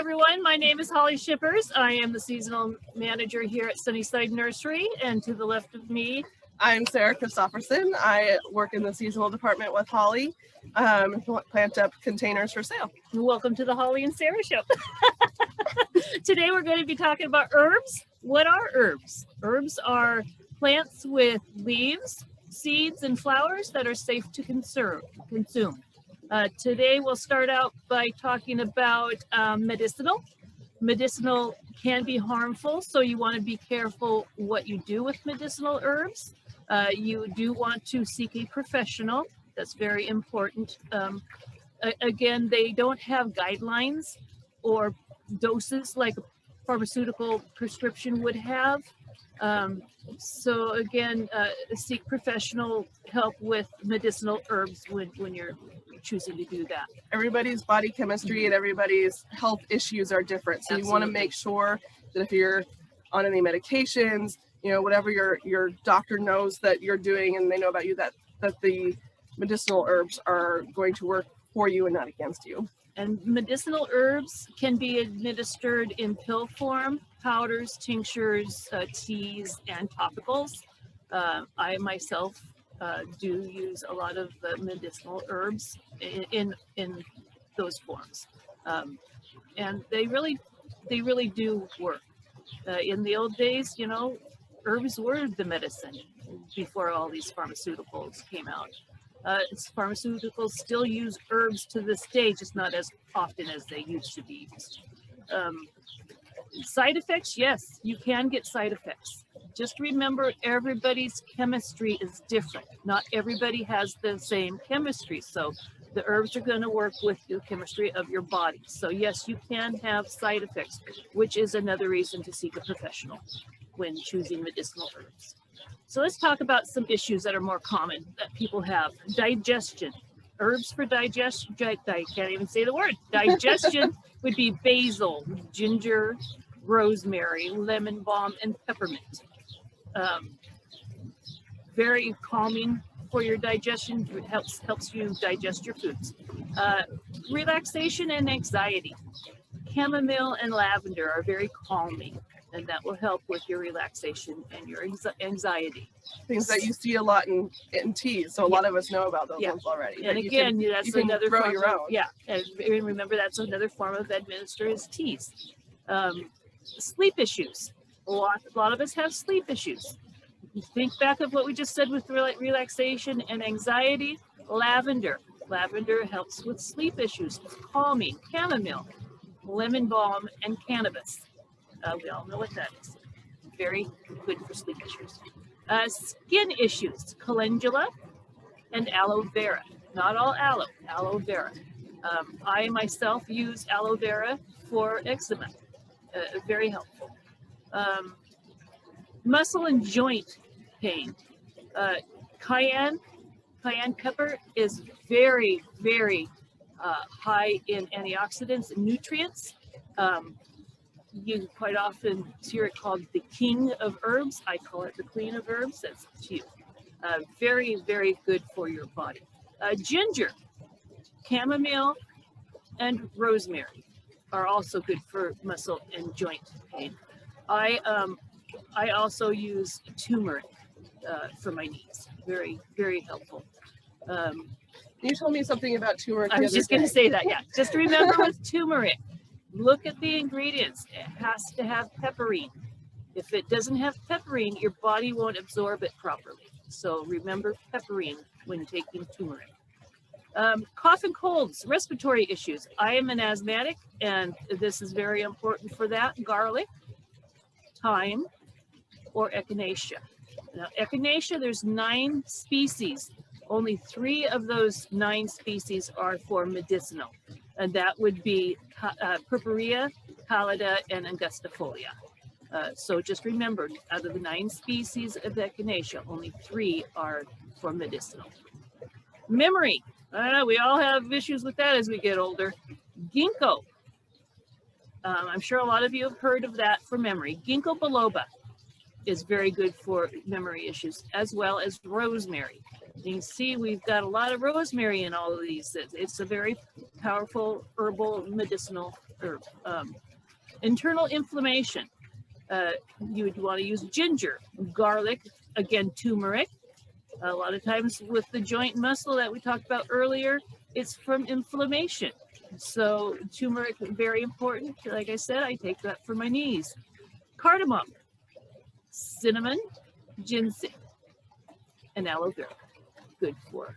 everyone, my name is Holly Shippers. I am the seasonal manager here at Sunnyside Nursery, and to the left of me, I'm Sarah Christopherson. I work in the seasonal department with Holly, plant up containers for sale. welcome to the Holly and Sarah Show. Today we're going to be talking about herbs. What are herbs? Herbs are plants with leaves, seeds, and flowers that are safe to consume. Today we'll start out by talking about medicinal. Medicinal can be harmful, so you want to be careful what you do with medicinal herbs. You do want to seek a professional. That's very important. Again, they don't have guidelines or doses like a pharmaceutical prescription would have. So again, seek professional help with medicinal herbs when you're choosing to do that. Everybody's body chemistry and everybody's health issues are different. So you want to make sure that if you're on any medications, whatever your doctor knows that you're doing and they know about you, that the medicinal herbs are going to work for you and not against you. And medicinal herbs can be administered in pill form, powders, tinctures, teas, and topicals. I myself do use a lot of medicinal herbs in those forms, and they really do work. In the old days, herbs were the medicine before all these pharmaceuticals came out. Pharmaceuticals still use herbs to this day, just not as often as they used to be used. Side effects, yes, you can get side effects. Just remember, everybody's chemistry is different. Not everybody has the same chemistry, so the herbs are going to work with the chemistry of your body. So yes, you can have side effects, which is another reason to seek a professional when choosing medicinal herbs. So let's talk about some issues that are more common that people have. Digestion. Herbs for digestion, I can't even say the word. Digestion would be basil, ginger, rosemary, lemon balm, and peppermint. Very calming for your digestion. It helps you digest your foods. Relaxation and anxiety. Chamomile and lavender are very calming, and that will help with your relaxation and your anxiety. Things that you see a lot in teas, so a lot of us know about those ones already. And again, that's another grow form your own. And remember, that's another form of administer is teas. Sleep issues. A lot of us have sleep issues. Think back of what we just said with relaxation and anxiety. Lavender helps with sleep issues. It's calming. Chamomile, lemon balm, and cannabis. We all know what that is. Very good for sleep issues. Skin issues, calendula and aloe vera. Not all aloe vera. I myself use aloe vera for eczema. Very helpful. Muscle and joint pain. Cayenne pepper is very, very high in antioxidants and nutrients. You quite often hear it called the king of herbs. I call it the queen of herbs. That's up to you. Very, very good for your body. Ginger, chamomile, and rosemary are also good for muscle and joint pain. I also use turmeric for my knees. Very, very helpful. You told me something about turmeric. I was just going to say that. Yeah, just remember with turmeric. Look at the ingredients. It has to have pepperine. If it doesn't have pepperine, your body won't absorb it properly. So remember pepperine when taking turmeric. Cough and colds, respiratory issues. I am an asthmatic, and this is very important for that. Garlic, thyme, or echinacea. Now, echinacea, there's 9 species. Only 3 of those 9 species are for medicinal. And that would be purpurea, pallida, and angustifolia. So just remember, out of the 9 species of echinacea, only 3 are for medicinal. Memory. We all have issues with that as we get older. Ginkgo. I'm sure a lot of you have heard of that for memory. Ginkgo biloba is very good for memory issues, as well as rosemary. You can see we've got a lot of rosemary in all of these. It's a very powerful herbal medicinal herb. Internal inflammation. You would want to use ginger, garlic, again, turmeric. A lot of times with the joint muscle that we talked about earlier, it's from inflammation. So turmeric, very important. Like I said, I take that for my knees. Cardamom, cinnamon, ginseng, and aloe vera. Good for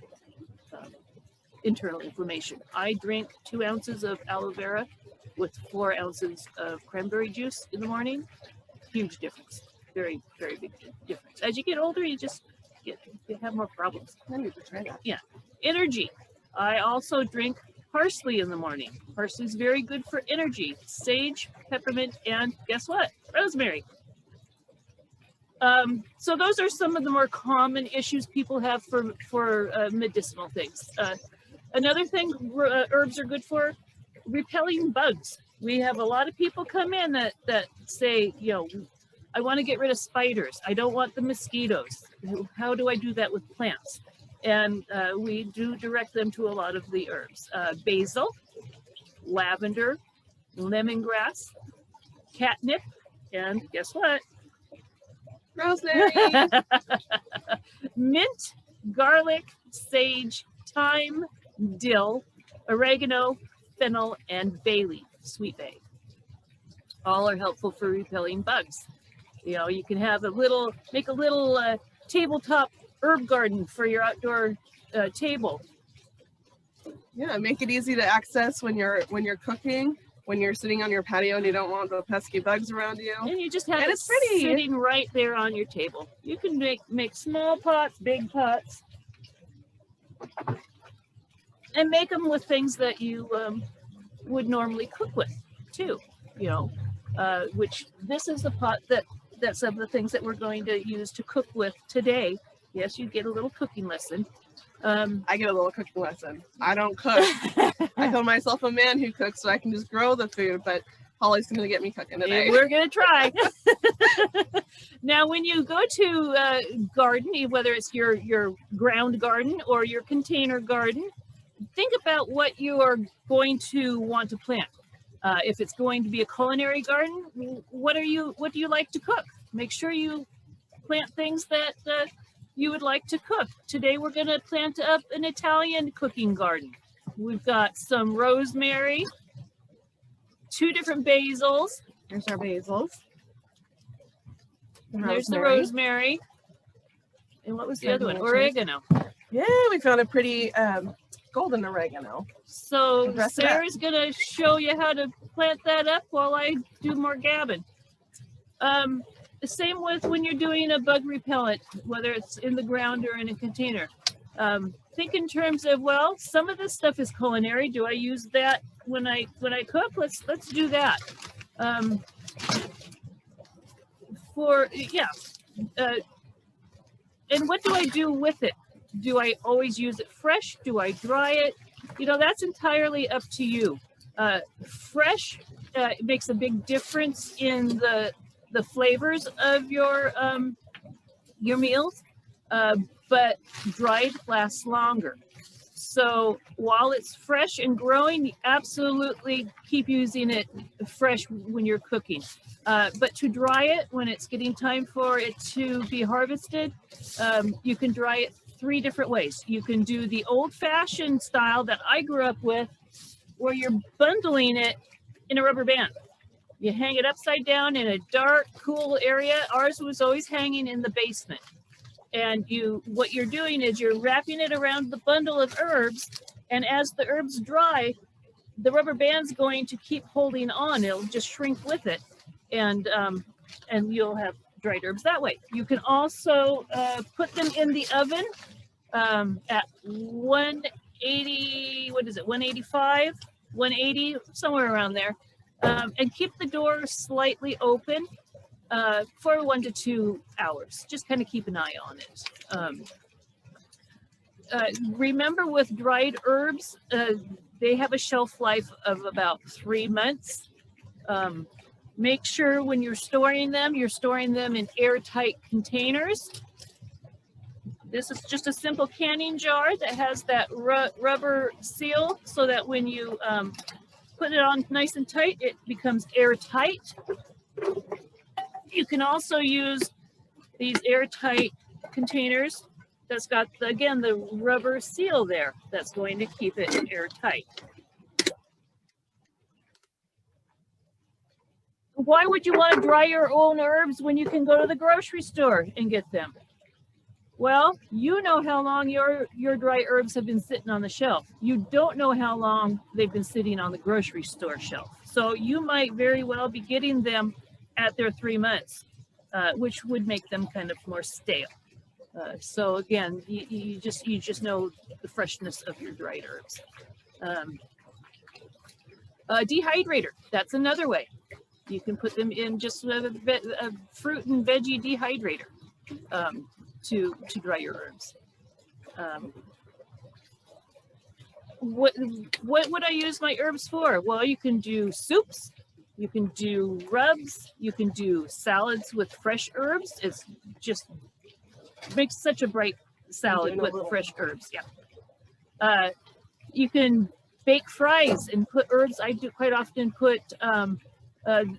internal inflammation. I drink 2 ounces of aloe vera with 4 ounces of cranberry juice in the morning. Huge difference. Very, very big difference. As you get older, you just you have more problems. I need to try that. Yeah. Energy. I also drink parsley in the morning. Parsley is very good for energy. Sage, peppermint, and guess what? Rosemary. So those are some of the more common issues people have for medicinal things. Another thing herbs are good for, repelling bugs. We have a lot of people come in that say, you know, I want to get rid of spiders. I don't want the mosquitoes. How do I do that with plants? And we do direct them to a lot of the herbs. Basil, lavender, lemongrass, catnip, and guess what? Rosemary. Mint, garlic, sage, thyme, dill, oregano, fennel, and bay leaf, sweet bay. All are helpful for repelling bugs. You know, you can have make a little tabletop herb garden for your outdoor table. Yeah, make it easy to access when you're cooking, when you're sitting on your patio and you don't want the pesky bugs around you. And you just have and it it's pretty. Sitting right there on your table. You can make small pots, big pots, and make them with things that you would normally cook with too. You know, which this is the pot that's of the things that we're going to use to cook with today. Yes, you get a little cooking lesson. I get a little cooking lesson. I don't cook. I call myself a man who cooks, so I can just grow the food, but Holly's going to get me cooking today. We're going to try. Now, when you go to garden, whether it's your ground garden or your container garden, think about what you are going to want to plant. If it's going to be a culinary garden, what do you like to cook? Make sure you plant things that you would like to cook. Today we're going to plant up an Italian cooking garden. We've got some rosemary, 2 different basils. Here's our basils. There's the rosemary. And what was the other one? Oregano. Yeah, we found a pretty golden oregano. So Sarah's going to show you how to plant that up while I do more gabbing. The same with when you're doing a bug repellent, whether it's in the ground or in a container. Think in terms of, well, some of this stuff is culinary. Do I use that when I cook? Let's do that. And what do I do with it? Do I always use it fresh? Do I dry it? You know, that's entirely up to you. Fresh makes a big difference in the flavors of your meals, but dried lasts longer. So while it's fresh and growing, absolutely keep using it fresh when you're cooking. But to dry it when it's getting time for it to be harvested, you can dry it 3 different ways. You can do the old-fashioned style that I grew up with, where you're bundling it in a rubber band. You hang it upside down in a dark, cool area. Ours was always hanging in the basement. And what you're doing is you're wrapping it around the bundle of herbs, and as the herbs dry, the rubber band's going to keep holding on. It'll just shrink with it, and you'll have dried herbs that way. You can also put them in the oven at 180, 185, 180, somewhere around there. And keep the door slightly open for 1 to 2 hours. Just kind of keep an eye on it. Remember, with dried herbs, they have a shelf life of about 3 months. Make sure when you're storing them in airtight containers. This is just a simple canning jar that has that rubber seal, so that when you put it on nice and tight, it becomes airtight. You can also use these airtight containers that's got, again, the rubber seal there that's going to keep it airtight. Why would you want to dry your own herbs when you can go to the grocery store and get them? Well, you know how long your dry herbs have been sitting on the shelf. You don't know how long they've been sitting on the grocery store shelf. So you might very well be getting them at their 3 months, which would make them kind of more stale. So again, you just know the freshness of your dried herbs. Dehydrator, that's another way. You can put them in just a fruit and veggie dehydrator to dry your herbs. What would I use my herbs for? Well, you can do soups, you can do rubs, you can do salads with fresh herbs. It's just makes such a bright salad with fresh herbs. Yeah. You can bake fries and put herbs. I do quite often put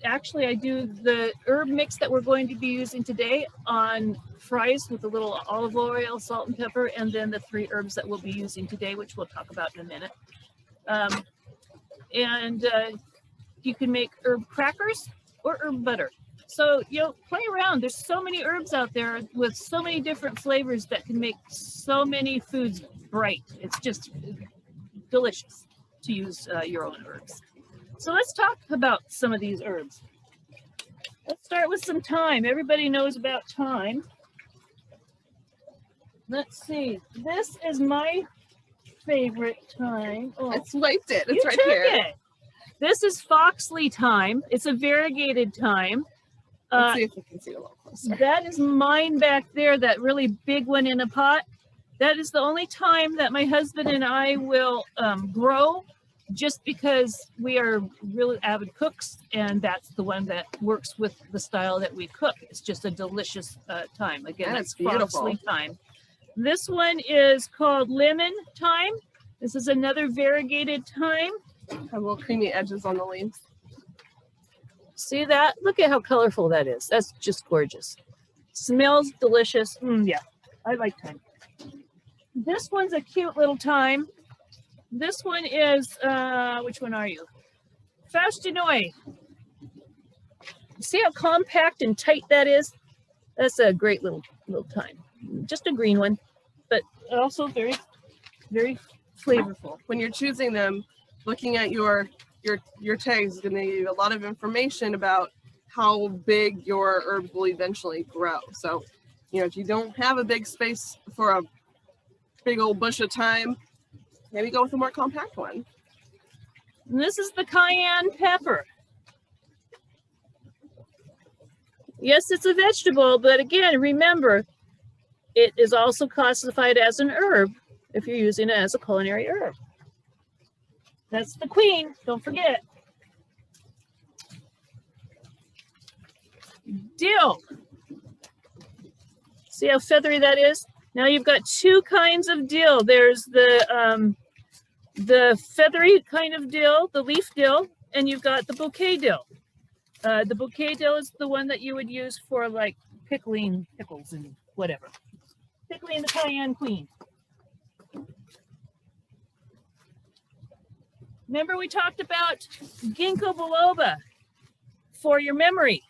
actually, I do the herb mix that we're going to be using today on fries with a little olive oil, salt and pepper, and then the 3 herbs that we'll be using today, which we'll talk about in a minute. You can make herb crackers or herb butter. So, play around. There's so many herbs out there with so many different flavors that can make so many foods bright. It's just delicious to use your own herbs. So let's talk about some of these herbs. Let's start with some thyme. Everybody knows about thyme. Let's see. This is my favorite thyme. Oh, I swiped it. It's right here. It. This is Foxley thyme. It's a variegated thyme. Let's see if we can see it a little closer. That is mine back there, that really big one in a pot. That is the only thyme that my husband and I will grow, just because we are really avid cooks, and that's the one that works with the style that we cook. It's just a delicious thyme. Again, that's beautiful thyme. This one is called lemon thyme. This is another variegated thyme. Have little creamy edges on the leaves. See that? Look at how colorful that is. That's just gorgeous. Smells delicious. Yeah, I like thyme. This one's a cute little thyme. This one is, which one are you? Faustinoy. See how compact and tight that is? That's a great little thyme. Just a green one, but also very, very flavorful. When you're choosing them, looking at your tags is going to give you a lot of information about how big your herbs will eventually grow. So, if you don't have a big space for a big old bush of thyme, maybe go with a more compact one. And this is the cayenne pepper. Yes, it's a vegetable, but again, remember, it is also classified as an herb if you're using it as a culinary herb. That's the queen, don't forget. Dill. See how feathery that is? Now you've got 2 kinds of dill. There's the feathery kind of dill, the leaf dill, and you've got the bouquet dill. The bouquet dill is the one that you would use for like pickling pickles and whatever. Pickling the cayenne queen. Remember we talked about ginkgo biloba for your memory.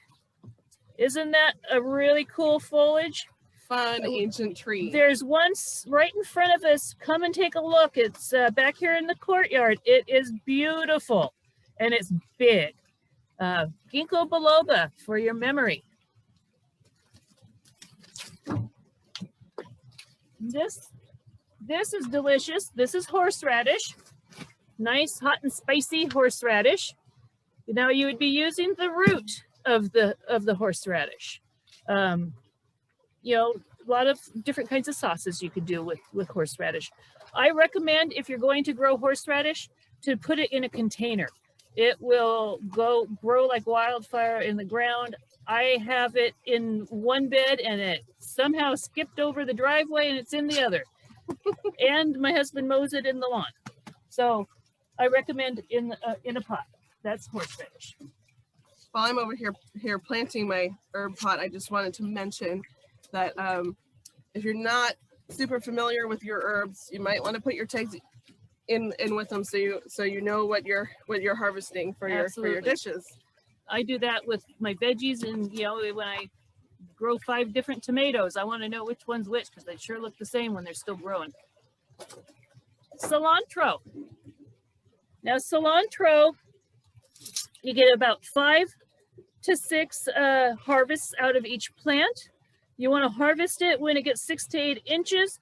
Isn't that a really cool foliage? Fun ancient tree. There's one right in front of us. Come and take a look. It's back here in the courtyard. It is beautiful and it's big. Ginkgo biloba for your memory. This is delicious. This is horseradish. Nice, hot and spicy horseradish. Now you would be using the root of the horseradish. A lot of different kinds of sauces you could do with horseradish. I recommend, if you're going to grow horseradish, to put it in a container. It will grow like wildfire in the ground. I have it in one bed and it somehow skipped over the driveway and it's in the other. And my husband mows it in the lawn. So I recommend in a pot. That's horseradish. While I'm over here planting my herb pot, I just wanted to mention that if you're not super familiar with your herbs, you might want to put your tags in with them so you know what you're harvesting for your dishes. I do that with my veggies, and when I grow 5 different tomatoes, I want to know which one's which because they sure look the same when they're still growing. Cilantro. Now cilantro, you get about 5 to 6 harvests out of each plant. You want to harvest it when it gets 6 to 8 inches.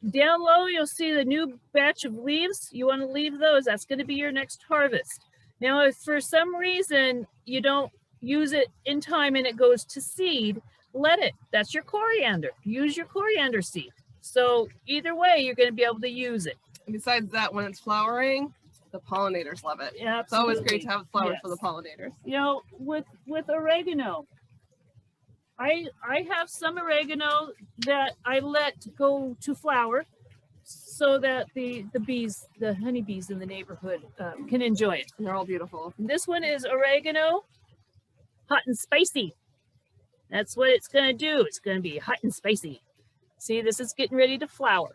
Down low, you'll see the new batch of leaves. You want to leave those. That's going to be your next harvest. Now, if for some reason you don't use it in time and it goes to seed, let it. That's your coriander. Use your coriander seed. So either way, you're going to be able to use it. And besides that, when it's flowering, the pollinators love it. Yeah, it's always great to have flowers for the pollinators. With oregano, I have some oregano that I let go to flower so that the bees, the honeybees in the neighborhood can enjoy it. And they're all beautiful. This one is oregano, hot and spicy. That's what it's going to do. It's going to be hot and spicy. See, this is getting ready to flower.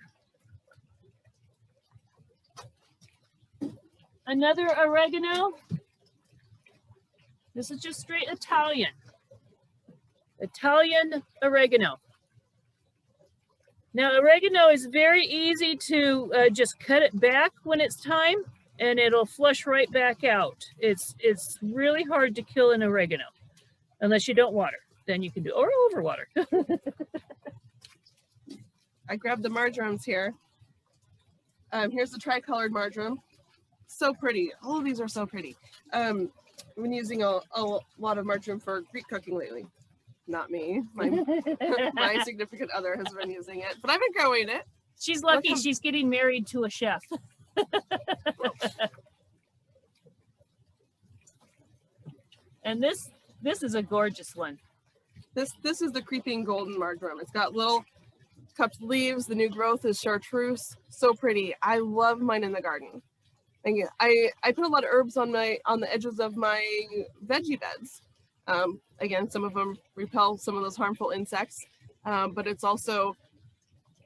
Another oregano. This is just straight Italian oregano. Now, oregano is very easy to just cut it back when it's time, and it'll flush right back out. It's really hard to kill an oregano, unless you don't water. Then you can do, or overwater. I grabbed the marjorams here. Here's the tricolored marjoram. So pretty. All of these are so pretty. I've been using a lot of marjoram for Greek cooking lately. Not me. My significant other has been using it, but I've been growing it. She's lucky she's getting married to a chef. And this is a gorgeous one. This is the creeping golden marjoram. It's got little cupped leaves. The new growth is chartreuse. So pretty. I love mine in the garden. And I put a lot of herbs on the edges of my veggie beds. Again, some of them repel some of those harmful insects, but it's also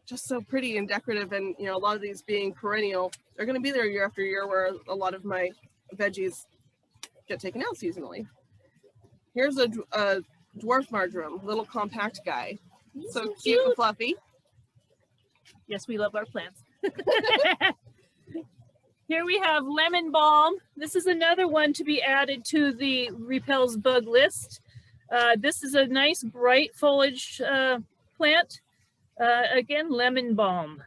just so pretty and decorative. And a lot of these being perennial, they're going to be there year after year, where a lot of my veggies get taken out seasonally. Here's a dwarf marjoram, little compact guy. So cute and fluffy. Yes, we love our plants. Here we have lemon balm. This is another one to be added to the repels bug list. This is a nice bright foliage plant. Again, lemon balm.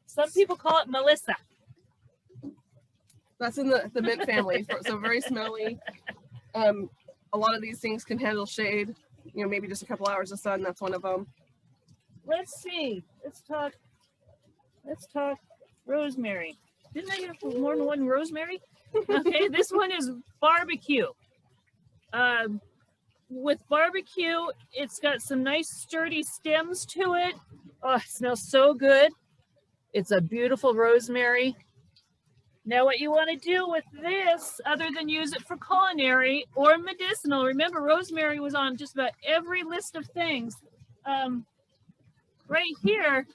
Some people call it Melissa. That's in the mint family, so very smelly. A lot of these things can handle shade. Maybe just a couple hours of sun. That's one of them. Let's see. Let's talk rosemary. Didn't I have more than one rosemary? Okay, this one is barbecue. With barbecue, it's got some nice sturdy stems to it. Oh, it smells so good. It's a beautiful rosemary. Now, what you want to do with this, other than use it for culinary or medicinal, remember rosemary was on just about every list of things. Right here,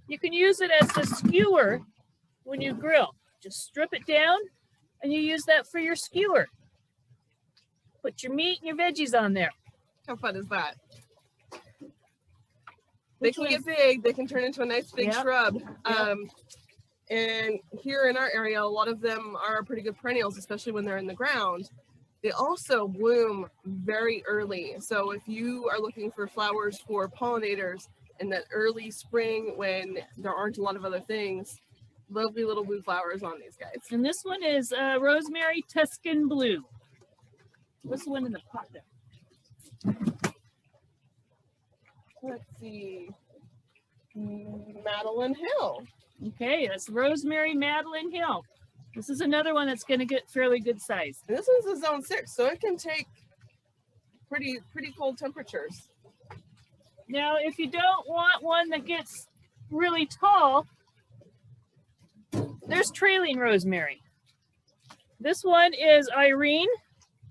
you can use it as a skewer when you grill. Just strip it down and you use that for your skewer. Put your meat and your veggies on there. How fun is that? They can get big. They can turn into a nice big shrub. And here in our area, a lot of them are pretty good perennials, especially when they're in the ground. They also bloom very early. So if you are looking for flowers for pollinators in that early spring when there aren't a lot of other things, lovely little blue flowers on these guys. And this one is rosemary Tuscan blue. What's the one in the pot there? Let's see. Madeline Hill. Okay, that's rosemary Madeline Hill. This is another one that's going to get fairly good size. And this one's a zone 6, so it can take pretty cold temperatures. Now, if you don't want one that gets really tall, there's trailing rosemary. This one is Irene.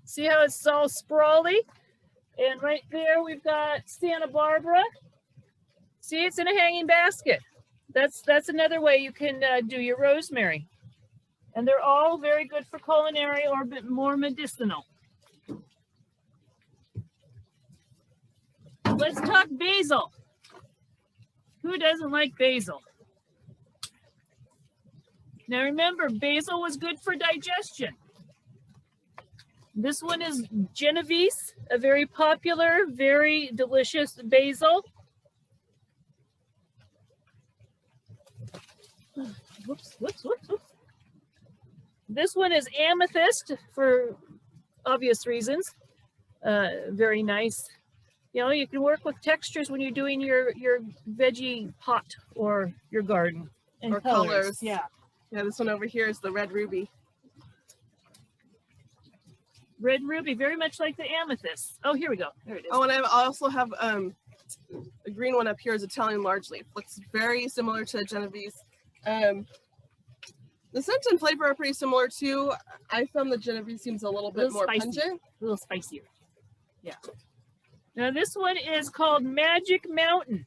See how it's all sprawly? And right there we've got Santa Barbara. See, it's in a hanging basket. That's another way you can do your rosemary. And they're all very good for culinary or a bit more medicinal. Let's talk basil. Who doesn't like basil? Now remember, basil was good for digestion. This one is Genovese, a very popular, very delicious basil. Whoops, whoops, whoops, whoops. This one is amethyst for obvious reasons. Very nice. You know, you can work with textures when you're doing your veggie pot or your garden. And or colors. Yeah. Yeah, this one over here is the red ruby. Red ruby, very much like the amethyst. Oh, here we go. There it is. Oh, and I also have the green one up here is Italian large leaf. Looks very similar to Genovese. The scent and flavor are pretty similar too. I found the Genovese seems a little bit more pungent. A little spicier. Yeah. Now this one is called Magic Mountain.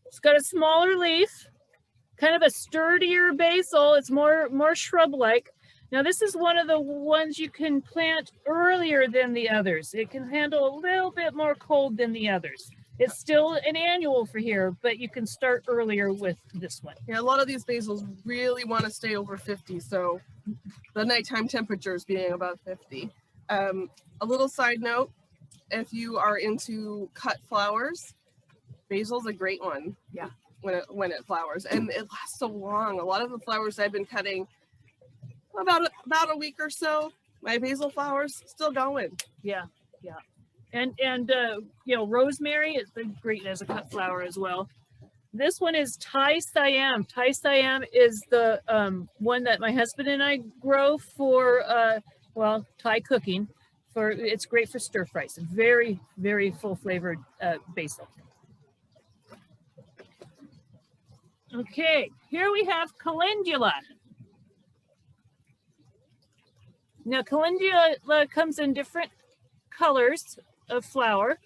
It's got a smaller leaf, kind of a sturdier basil. It's more shrub-like. Now this is one of the ones you can plant earlier than the others. It can handle a little bit more cold than the others. It's still an annual for here, but you can start earlier with this one. Yeah, a lot of these basils really want to stay over 50, so the nighttime temperatures being above 50. A little side note, if you are into cut flowers, basil's a great one. Yeah. When it flowers, and it lasts so long. A lot of the flowers I've been cutting about a week or so, my basil flowers still going. Yeah, yeah. And you know, rosemary is great as a cut flower as well. This one is Thai Siam. Thai Siam is the one that my husband and I grow for well, Thai cooking. It's great for stir fries. Very, very full flavored basil. Okay, here we have calendula. Now calendula comes in different colors of flower.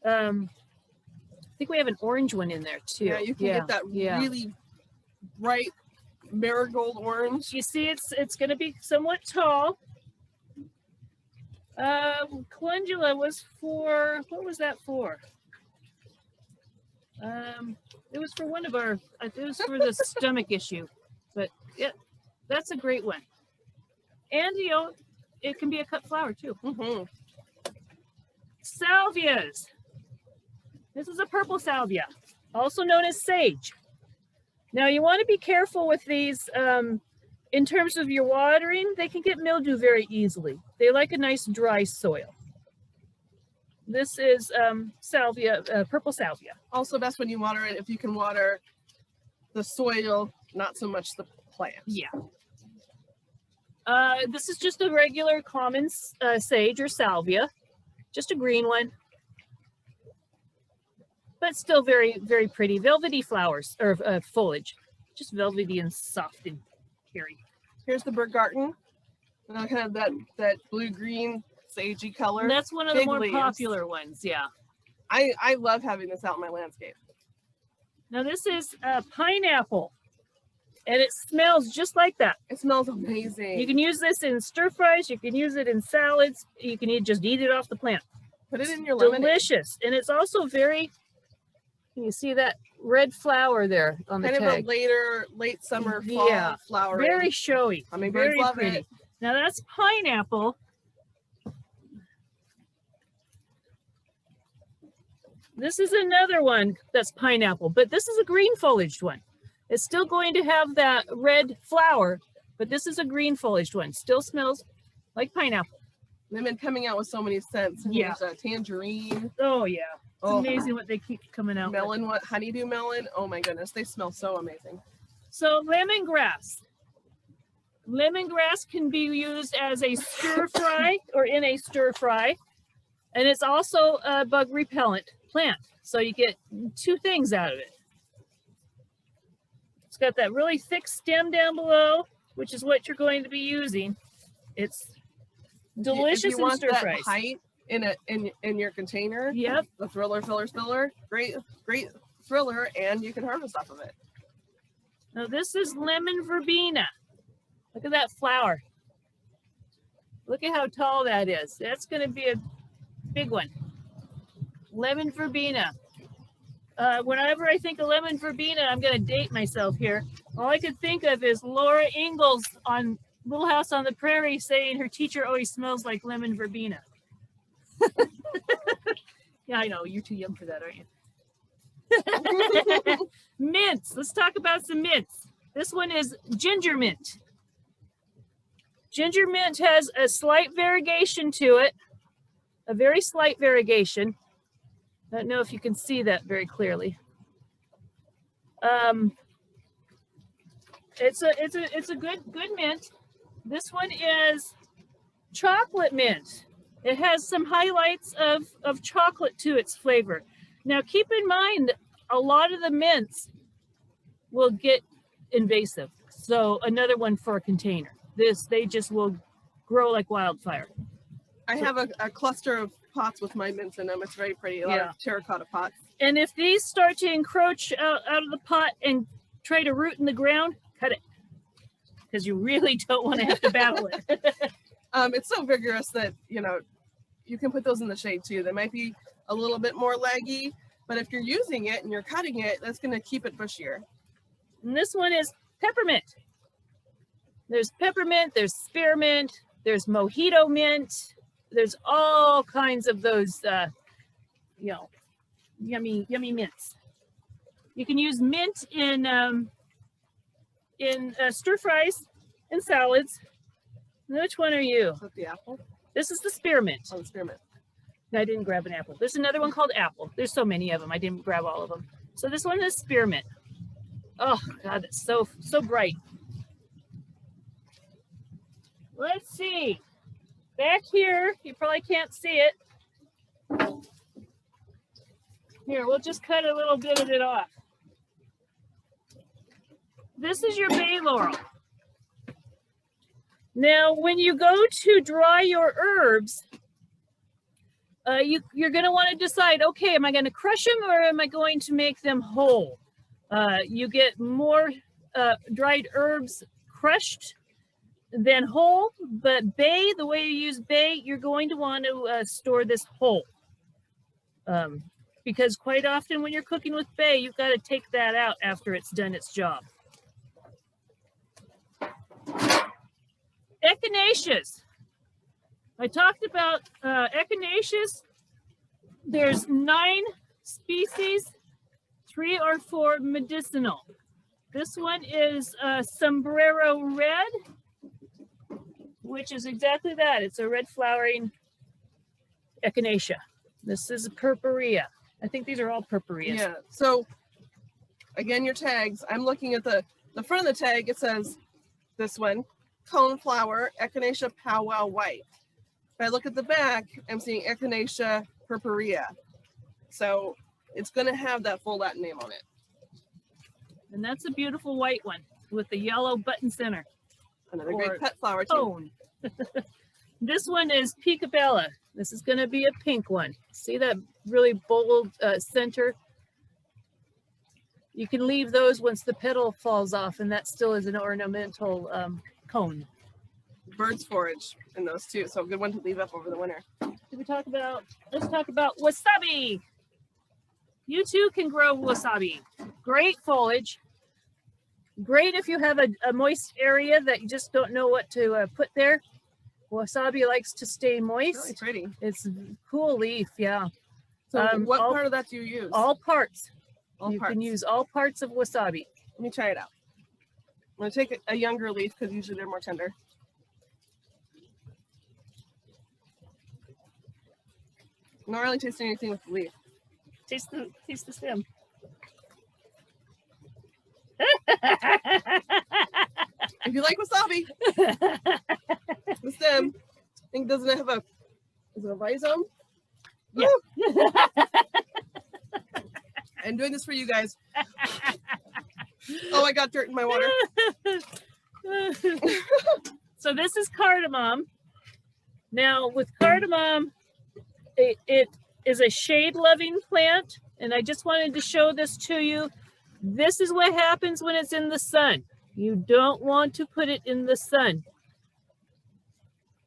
I think we have an orange one in there too. Yeah, you can get that really bright marigold orange. You see, it's going to be somewhat tall. Calendula was for, what was that for? It was for one of our, it was for the stomach issue, but yeah, that's a great one. And you know, it can be a cut flower too. Mm-hmm. Salvias. This is a purple salvia, also known as sage. Now you want to be careful with these in terms of your watering. They can get mildew very easily. They like a nice dry soil. This is salvia, purple salvia. Also best when you water it if you can water the soil, not so much the plant. Yeah. This is just a regular common sage or salvia, just a green one, but still very, very pretty. Velvety flowers or foliage, just velvety and soft and hairy. Here's the Bergarten. Kind of that blue-green sagey color. And that's one of the more popular ones, yeah. I love having this out in my landscape. Now this is pineapple, and it smells just like that. It smells amazing. You can use this in stir fries. You can use it in salads. You can just eat it off the plant. Put it in your lemonade. Delicious, and it's also very. You see that red flower there on the tag. Kind of a late summer, fall flower. Very showy. Hummingbirds love pretty. it. Now that's pineapple. This is another one that's pineapple, but this is a green foliaged one. It's still going to have that red flower, but this is a green foliaged one. Still smells like pineapple. They've been coming out with so many scents. Yeah. There's a tangerine. Oh yeah. It's amazing what they keep coming out melon, with. what honeydew melon. Oh my goodness, they smell so amazing. So lemongrass. Lemongrass can be used as a stir fry or in a stir fry. And it's also a bug repellent plant. So you get two things out of it. It's got that really thick stem down below, which is what you're going to be using. It's delicious if you want stir that fries. height in your container. Yep. The Thriller Filler Spiller, great thriller, and you can harvest off of it. Now this is lemon verbena. Look at that flower. Look at how tall that is. That's going to be a big one. Lemon verbena. Whenever I think of lemon verbena, I'm going to date myself here. All I could think of is Laura Ingalls on Little House on the Prairie saying her teacher always smells like lemon verbena. Yeah, I know. You're too young for that, aren't you? Mints. Let's talk about some mints. This one is ginger mint. Ginger mint has a slight variegation to it, a very slight variegation. I don't know if you can see that very clearly. It's a good mint. This one is chocolate mint. It has some highlights of chocolate to its flavor. Now keep in mind, a lot of the mints will get invasive. So another one for a container. They just will grow like wildfire. I have a cluster of pots with my mints in them. It's very pretty. A lot of terracotta pots. And if these start to encroach out of the pot and try to root in the ground, cut it. Because you really don't want to have to battle it. It's so vigorous that, you know, you can put those in the shade too. They might be a little bit more leggy, but if you're using it and you're cutting it, that's going to keep it bushier. And this one is peppermint. There's peppermint, there's spearmint, there's mojito mint. There's all kinds of those, you know, yummy mints. You can use mint in stir fries and salads. Which one are you? Is that the apple? This is the spearmint. Oh, the spearmint. I didn't grab an apple. There's another one called apple. There's so many of them. I didn't grab all of them. So this one is spearmint. Oh God, it's so bright. Let's see. Back here, you probably can't see it. Here, we'll just cut a little bit of it off. This is your bay laurel. Now, when you go to dry your herbs, you're going to want to decide, okay, am I going to crush them or am I going to make them whole? You get more dried herbs crushed than whole, but bay, the way you use bay, you're going to want to store this whole. Because quite often when you're cooking with bay, you've got to take that out after it's done its job. Echinaceas. I talked about echinaceas. There's 9 species, 3 or 4 medicinal. This one is sombrero red, which is exactly that. It's a red flowering echinacea. This is a purpurea. I think these are all purpureas. Yeah. So again, your tags. I'm looking at the front of the tag. It says this one, coneflower, echinacea powwow white. If I look at the back, I'm seeing echinacea purpurea. So it's going to have that full Latin name on it. And that's a beautiful white one with the yellow button center. Another great pet flower too. Cone. This one is Picabella. This is going to be a pink one. See that really bold center? You can leave those once the petal falls off, and that still is an ornamental cone. Birds forage in those too, so a good one to leave up over the winter. Did we talk about? Let's talk about wasabi. You too can grow wasabi. Great foliage. Great if you have a moist area that you just don't know what to put there. Wasabi likes to stay moist. Really pretty. It's cool leaf, yeah. So what part of that do you use? All parts. You can use all parts of wasabi. Let me try it out. I'm going to take a younger leaf because usually they're more tender. I'm not really tasting anything with the leaf. Taste the stem. If you like wasabi, the stem, I think doesn't it have is it a rhizome? Yeah. I'm doing this for you guys. Oh, I got dirt in my water. So this is cardamom. Now with cardamom, it is a shade-loving plant, and I just wanted to show this to you. This is what happens when it's in the sun. You don't want to put it in the sun.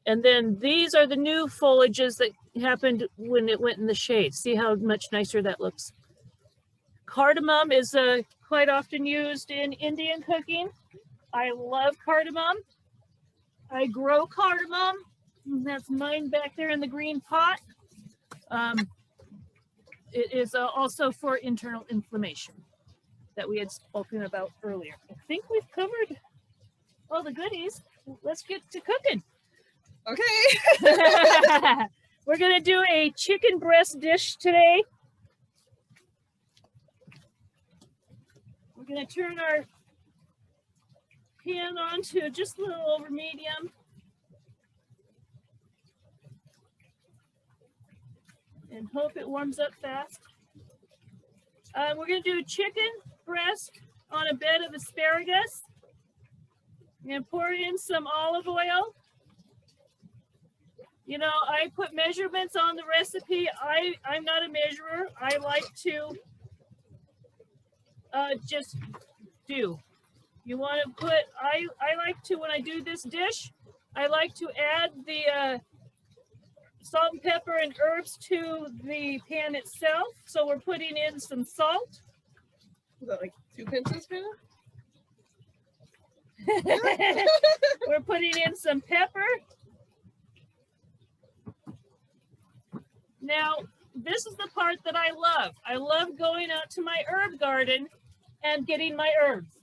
And then these are the new foliages that happened when it went in the shade. See how much nicer that looks? Cardamom is quite often used in Indian cooking. I love cardamom. I grow cardamom. That's mine back there in the green pot. It is also for internal inflammation that we had spoken about earlier. I think we've covered all the goodies. Let's get to cooking. Okay. We're going to do a chicken breast dish today. We're going to turn our pan on to just a little over medium. And hope it warms up fast. We're going to do chicken breast on a bed of asparagus. I'm going to pour in some olive oil. You know, I put measurements on the recipe. I'm not a measurer. I like to just do. You want to put, I like to, when I do this dish, I like to add the salt and pepper and herbs to the pan itself. So we're putting in some salt. Is that like 2 pinches, Hannah? We're putting in some pepper. Now, this is the part that I love. I love going out to my herb garden and getting my herbs.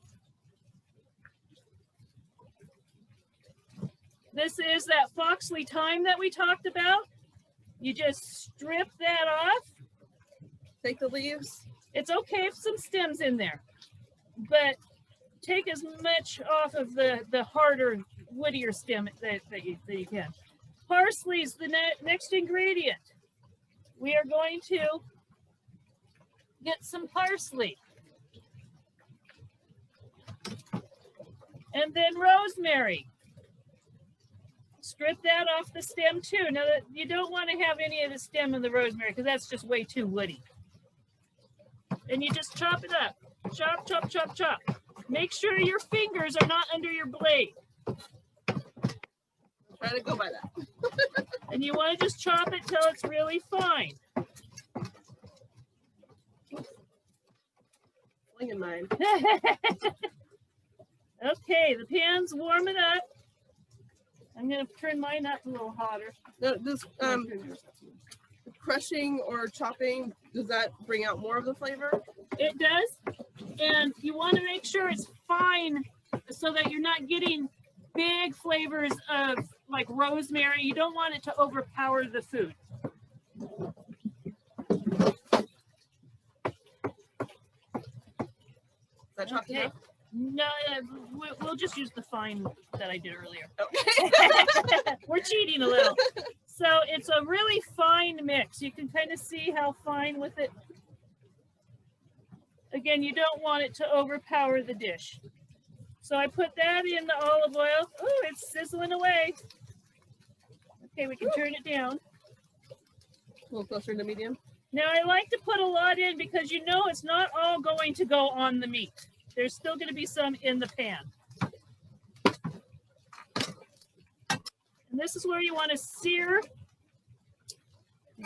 This is that Foxley thyme that we talked about. You just strip that off. Take the leaves. It's okay if some stems in there, but take as much off of the harder, woodier stem that you can. Parsley is the next ingredient. We are going to get some parsley. And then rosemary. Strip that off the stem too. Now, you don't want to have any of the stem of the rosemary because that's just way too woody. And you just chop it up. Chop, chop, chop, chop. Make sure your fingers are not under your blade. Try to go by that. And you want to just chop it till it's really fine. Flinging mine. Okay, the pan's warming up. I'm going to turn mine up a little hotter. Now, does crushing or chopping, does that bring out more of the flavor? It does. And you want to make sure it's fine so that you're not getting big flavors of like rosemary. You don't want it to overpower the food. Is that chopped enough? No, we'll just use the fine that I did earlier. Okay. We're cheating a little. So it's a really fine mix. You can kind of see how fine with it. Again, you don't want it to overpower the dish. So I put that in the olive oil. Oh, it's sizzling away. Okay, we can turn it down. A little closer to medium. Now I like to put a lot in because you know it's not all going to go on the meat. There's still going to be some in the pan. And this is where you want to sear.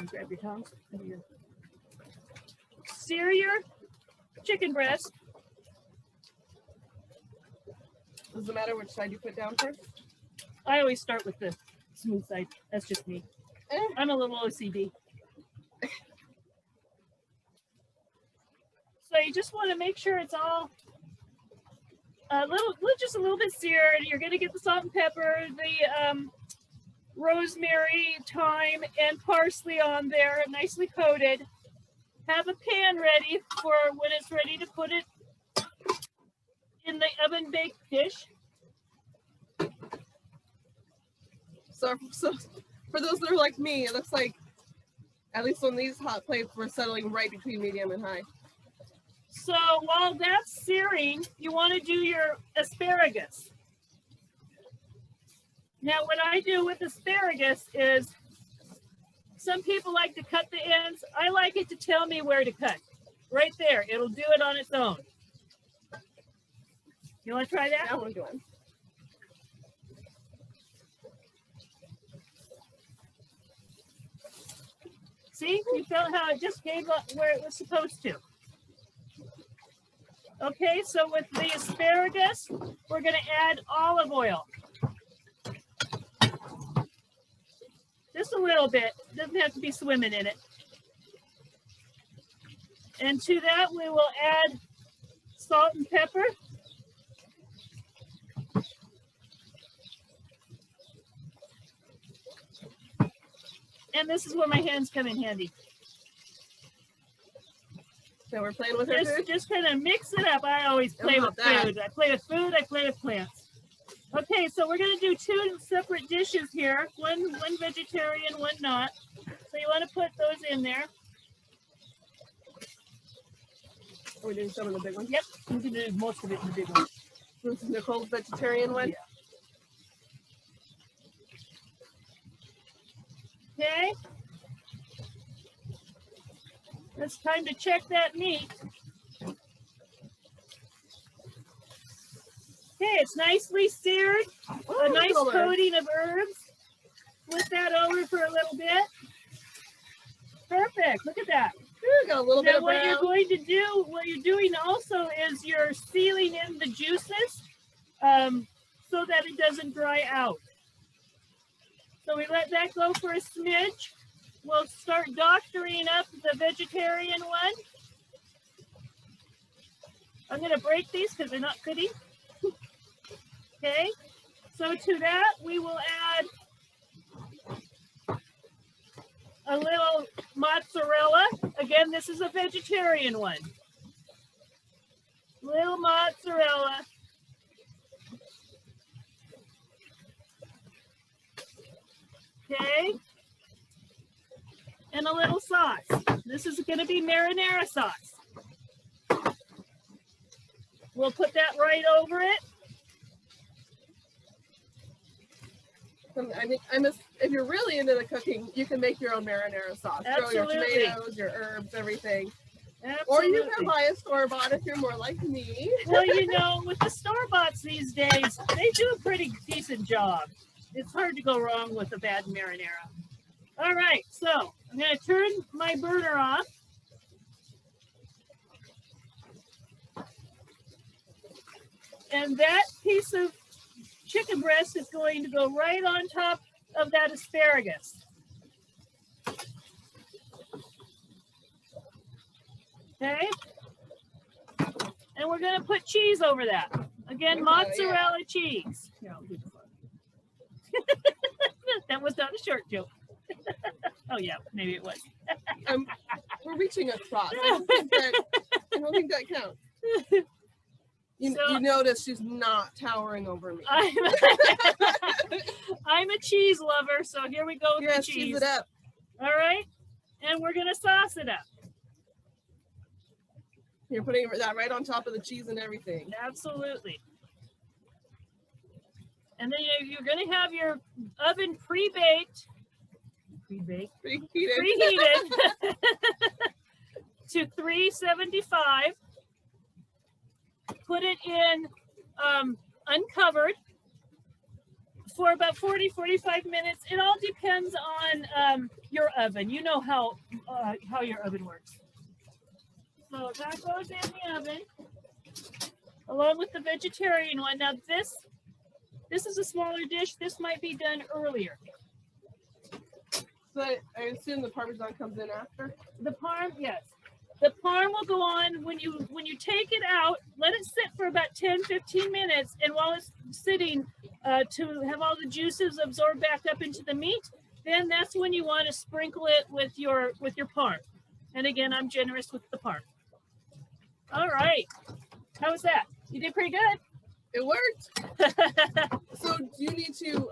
Grab your tongs. Sear your chicken breast. Does it matter which side you put down first? I always start with the smooth side. That's just me. I'm a little OCD. So you just want to make sure it's all just a little bit seared. You're going to get the salt and pepper, the rosemary, thyme, and parsley on there, nicely coated. Have a pan ready for when it's ready to put it in the oven baked dish. So for those that are like me, it looks like, at least on these hot plates, we're settling right between medium and high. So while that's searing, you want to do your asparagus. Now, what I do with asparagus is, some people like to cut the ends. I like it to tell me where to cut. Right there. It'll do it on its own. You want to try that? That one going. See? You felt how it just gave up where it was supposed to. Okay, so with the asparagus, we're going to add olive oil. Just a little bit. Doesn't have to be swimming in it. And to that, we will add salt and pepper. And this is where my hands come in handy. So we're playing with our food? Just kind of mix it up. I always play with food. I play with food, I play with plants. Okay, so we're going to do 2 separate dishes here. One vegetarian, one not. So you want to put those in there. Are we doing some of the big ones? Yep, you can do most of it in the big one. This is Nicole's vegetarian one? Yeah. Okay. It's time to check that meat. Okay, it's nicely seared. A nice coating of herbs. Flip that over for a little bit. Perfect. Look at that. Ooh, got a little bit of brown. What you're going to do, what you're doing also is you're sealing in the juices so that it doesn't dry out. So we let that go for a smidge. We'll start doctoring up the vegetarian one. I'm going to break these because they're not fitting. Okay, so to that we will add a little mozzarella. Again, this is a vegetarian one. Little mozzarella. Okay. And a little sauce. This is going to be marinara sauce. We'll put that right over it. I mean, if you're really into the cooking, you can make your own marinara sauce. Absolutely. Throw your tomatoes, your herbs, everything. Absolutely. Or you can buy a store-bought if you're more like me. Well, you know, with the store-boughts these days, they do a pretty decent job. It's hard to go wrong with a bad marinara. All right, so I'm going to turn my burner off. And that piece of chicken breast is going to go right on top of that asparagus. Okay. And we're going to put cheese over that. Again, mozzarella cheese. Here, I'll do the fun. That was not a short joke. Oh, yeah, maybe it was. We're reaching across. I don't think that counts. You notice she's not towering over me. I'm a cheese lover, so here we go with the cheese. Cheese it up. All right, and we're going to sauce it up. You're putting that right on top of the cheese and everything. Absolutely. And then you're going to have your oven preheated to 375. Put it in uncovered for about 40-45 minutes. It all depends on your oven. You know how your oven works. So that goes in the oven along with the vegetarian one. Now this is a smaller dish. This might be done earlier. But I assume the Parmesan comes in after? The parm, yes. The parm will go on when you take it out, let it sit for about 10-15 minutes, and while it's sitting to have all the juices absorb back up into the meat, then that's when you want to sprinkle it with your parm. And again, I'm generous with the parm. All right. How was that? You did pretty good. It worked. So you need to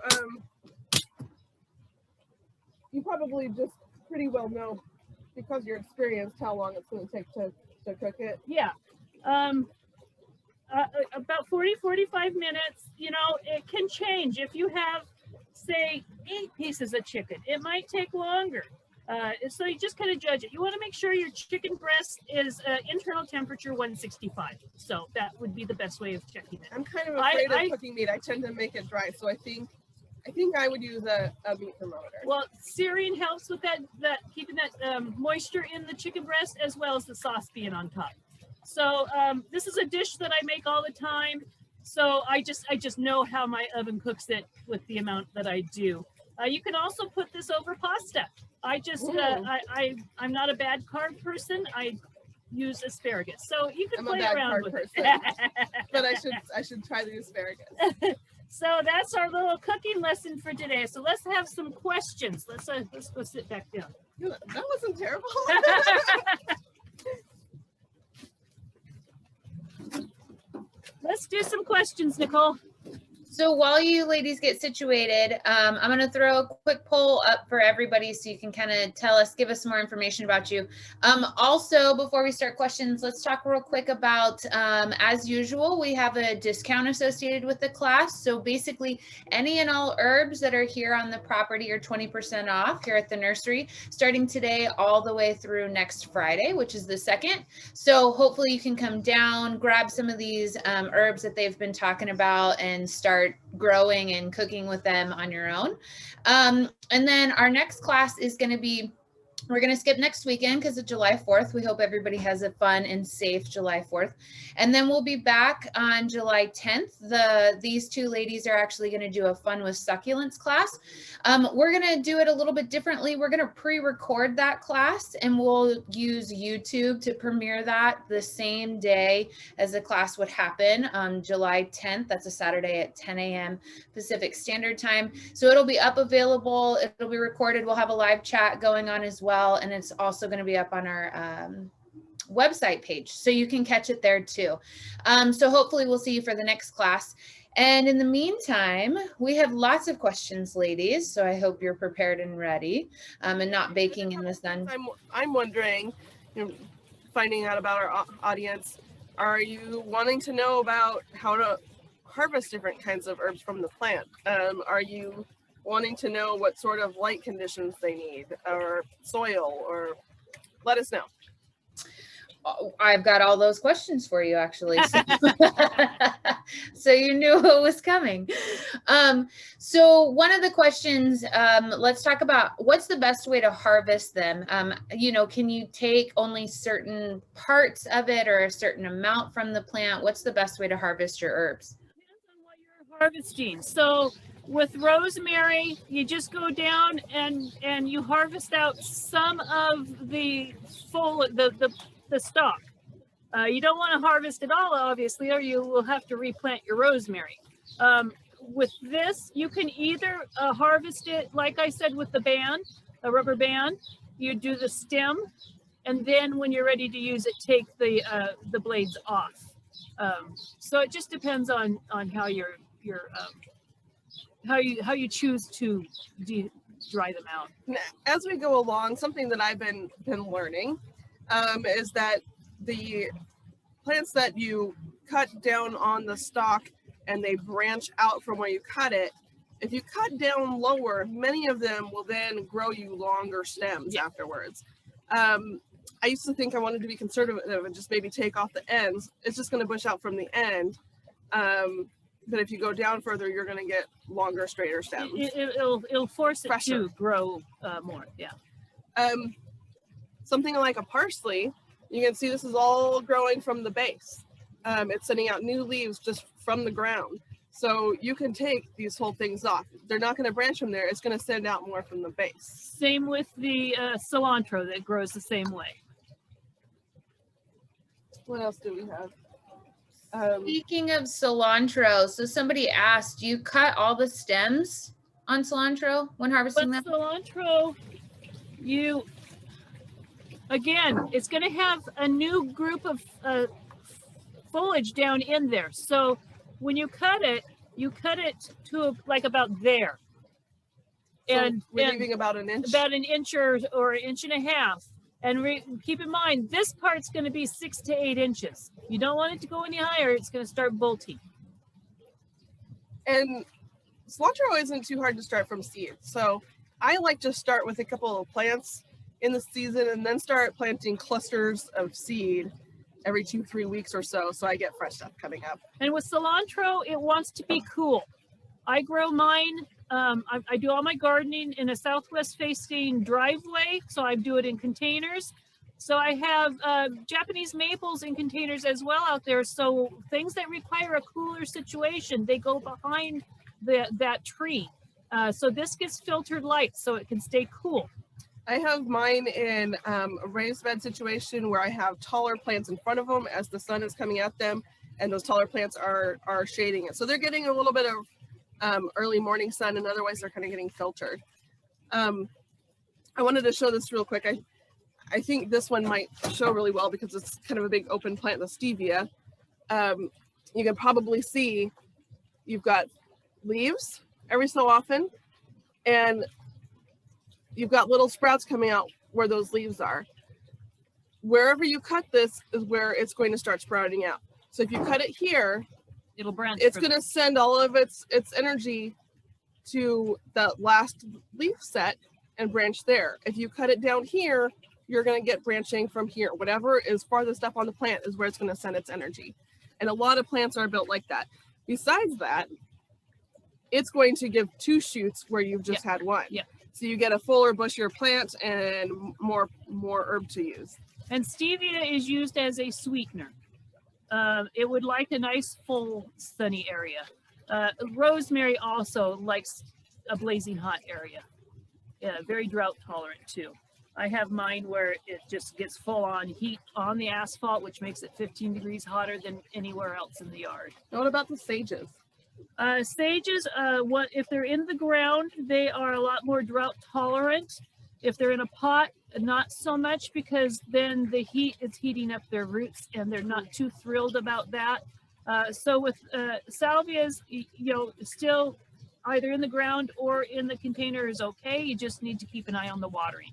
you probably just pretty well know, because you're experienced, how long it's going to take to cook it. Yeah. About 40-45 minutes. You know, it can change. If you have, say, 8 pieces of chicken, it might take longer. So you just kind of judge it. You want to make sure your chicken breast is internal temperature 165. So that would be the best way of checking it. I'm kind of afraid of cooking meat. I tend to make it dry, so I think I would use a meat thermometer. Well, searing helps with that keeping that moisture in the chicken breast, as well as the sauce being on top. So this is a dish that I make all the time. So I just know how my oven cooks it with the amount that I do. You can also put this over pasta. I'm not a bad carb person. I use asparagus, so you can play around with it. But I should try the asparagus. So that's our little cooking lesson for today. So let's have some questions. Let's go sit back down. That wasn't terrible. Let's do some questions, Nicole. So while you ladies get situated, I'm going to throw a quick poll up for everybody so you can kind of give us more information about you. Also, before we start questions, let's talk real quick about, as usual, we have a discount associated with the class. So basically, any and all herbs that are here on the property are 20% off here at the nursery, starting today all the way through next Friday, which is the 2nd. So hopefully you can come down, grab some of these herbs that they've been talking about and start growing and cooking with them on your own. And then our next class is going to be, we're going to skip next weekend because of July 4th. We hope everybody has a fun and safe July 4th. And then we'll be back on July 10th. These two ladies are actually going to do a fun with succulents class. We're going to do it a little bit differently. We're going to pre-record that class and we'll use YouTube to premiere that the same day as the class would happen on July 10th. That's a Saturday at 10 a.m. Pacific Standard Time. So it'll be up available. It'll be recorded. We'll have a live chat going on as well. And it's also going to be up on our website page, so you can catch it there too. So hopefully we'll see you for the next class. And in the meantime, we have lots of questions, ladies. So I hope you're prepared and ready and not baking in the sun. I'm wondering, finding out about our audience, are you wanting to know about how to harvest different kinds of herbs from the plant? Are you wanting to know what sort of light conditions they need, or soil, or let us know. I've got all those questions for you, actually. So you knew what was coming. So one of the questions, let's talk about what's the best way to harvest them. Can you take only certain parts of it or a certain amount from the plant? What's the best way to harvest your herbs? Depends on what you're harvesting. So with rosemary, you just go down and you harvest out some of the stalk. You don't want to harvest it all, obviously, or you will have to replant your rosemary. With this, you can either harvest it, like I said, with the band, a rubber band. You do the stem, and then when you're ready to use it, take the blades off. So it just depends on how how you choose to dry them out. As we go along, something that I've been learning is that the plants that you cut down on the stalk and they branch out from where you cut it, if you cut down lower, many of them will then grow you longer stems afterwards. I used to think I wanted to be conservative and just maybe take off the ends. It's just going to bush out from the end. But if you go down further, you're going to get longer, straighter stems. It'll force it to grow more. Yeah. Something like a parsley, you can see this is all growing from the base. It's sending out new leaves just from the ground. So you can take these whole things off. They're not going to branch from there. It's going to send out more from the base. Same with the cilantro that grows the same way. What else do we have? Speaking of cilantro, so somebody asked, do you cut all the stems on cilantro when harvesting them? Cilantro, again, it's going to have a new group of foliage down in there. So when you cut it to like about there. So and we're leaving about an inch? About an inch or an inch and a half. And keep in mind, this part's going to be 6 to 8 inches. You don't want it to go any higher. It's going to start bolting. And cilantro isn't too hard to start from seed. So I like to start with a couple of plants in the season and then start planting clusters of seed every 2-3 weeks or so. So I get fresh stuff coming up. And with cilantro, it wants to be cool. I grow mine. I do all my gardening in a southwest facing driveway. So I do it in containers. So I have Japanese maples in containers as well out there. So things that require a cooler situation, they go behind that tree. So this gets filtered light so it can stay cool. I have mine in a raised bed situation where I have taller plants in front of them as the sun is coming at them, and those taller plants are shading it. So they're getting a little bit of early morning sun, and otherwise they're kind of getting filtered. I wanted to show this real quick. I think this one might show really well because it's kind of a big open plant, the stevia. You can probably see you've got leaves every so often, and you've got little sprouts coming out where those leaves are. Wherever you cut this is where it's going to start sprouting out. So if you cut it here, It'll branch. it's going to send all of its energy to that last leaf set and branch there. If you cut it down here, you're going to get branching from here. Whatever is farthest up on the plant is where it's going to send its energy. And a lot of plants are built like that. Besides that, it's going to give 2 shoots where you've just had one. Yeah. So you get a fuller, bushier plant and more herb to use. And stevia is used as a sweetener. It would like a nice, full, sunny area. Rosemary also likes a blazing hot area. Yeah, very drought tolerant too. I have mine where it just gets full on heat on the asphalt, which makes it 15 degrees hotter than anywhere else in the yard. What about the sages? Sages, if they're in the ground, they are a lot more drought tolerant. If they're in a pot, not so much, because then the heat is heating up their roots and they're not too thrilled about that. So with salvias, still either in the ground or in the container is okay. You just need to keep an eye on the watering.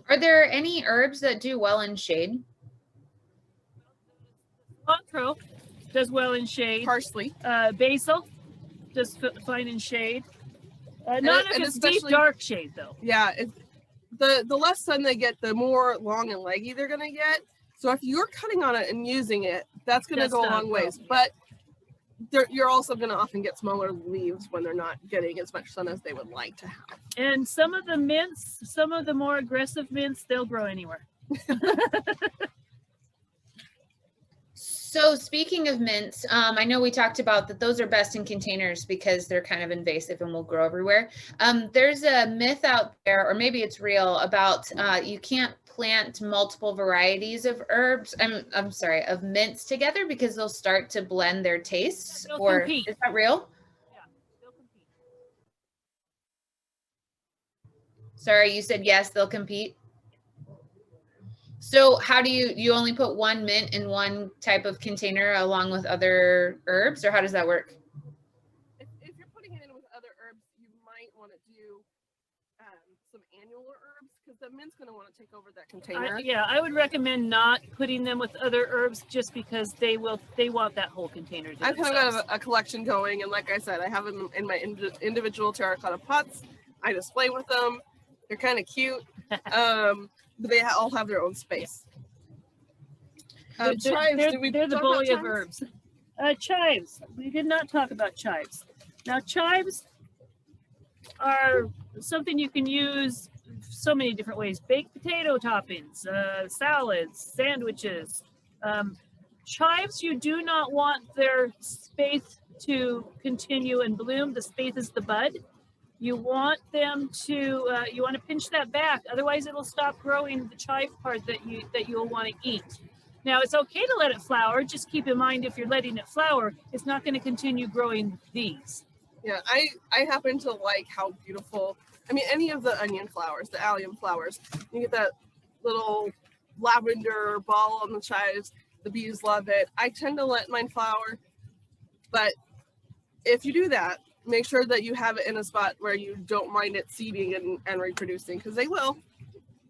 Are there any herbs that do well in shade? Cilantro does well in shade. Parsley. Basil does fine in shade. Not if it's deep dark shade though. Yeah, the less sun they get, the more long and leggy they're gonna get. So if you're cutting on it and using it, that's gonna go a long ways. But you're also gonna often get smaller leaves when they're not getting as much sun as they would like to have. And some of the mints, some of the more aggressive mints, they'll grow anywhere. So speaking of mints, I know we talked about that those are best in containers because they're kind of invasive and will grow everywhere. There's a myth out there, or maybe it's real, about you can't plant multiple varieties of herbs, I'm sorry, of mints together because they'll start to blend their tastes. Or compete. Is that real? Yeah, they'll compete. Sorry, you said yes, they'll compete. So how do you only put one mint in one type of container along with other herbs, or how does that work? If you're putting it in with other herbs, you might want to do some annual herbs because the mint's going to want to take over that container. I would recommend not putting them with other herbs just because they want that whole container. I've kind of got a collection going, and like I said, I have them in my individual terracotta pots. I display with them. They're kind of cute. But they all have their own space. Chives, they're the bully of herbs. Chives. We did not talk about chives. Now, chives are something you can use so many different ways. Baked potato toppings, salads, sandwiches. Chives, you do not want their spathe to continue and bloom. The spathe is the bud. You want them to, you want to pinch that back. Otherwise, it'll stop growing the chive part that you'll want to eat. Now, it's okay to let it flower. Just keep in mind, if you're letting it flower, it's not going to continue growing these. Yeah, I happen to like how beautiful, I mean, any of the onion flowers, the allium flowers, you get that little lavender ball on the chives. The bees love it. I tend to let mine flower, but if you do that, make sure that you have it in a spot where you don't mind it seeding and reproducing, because they will.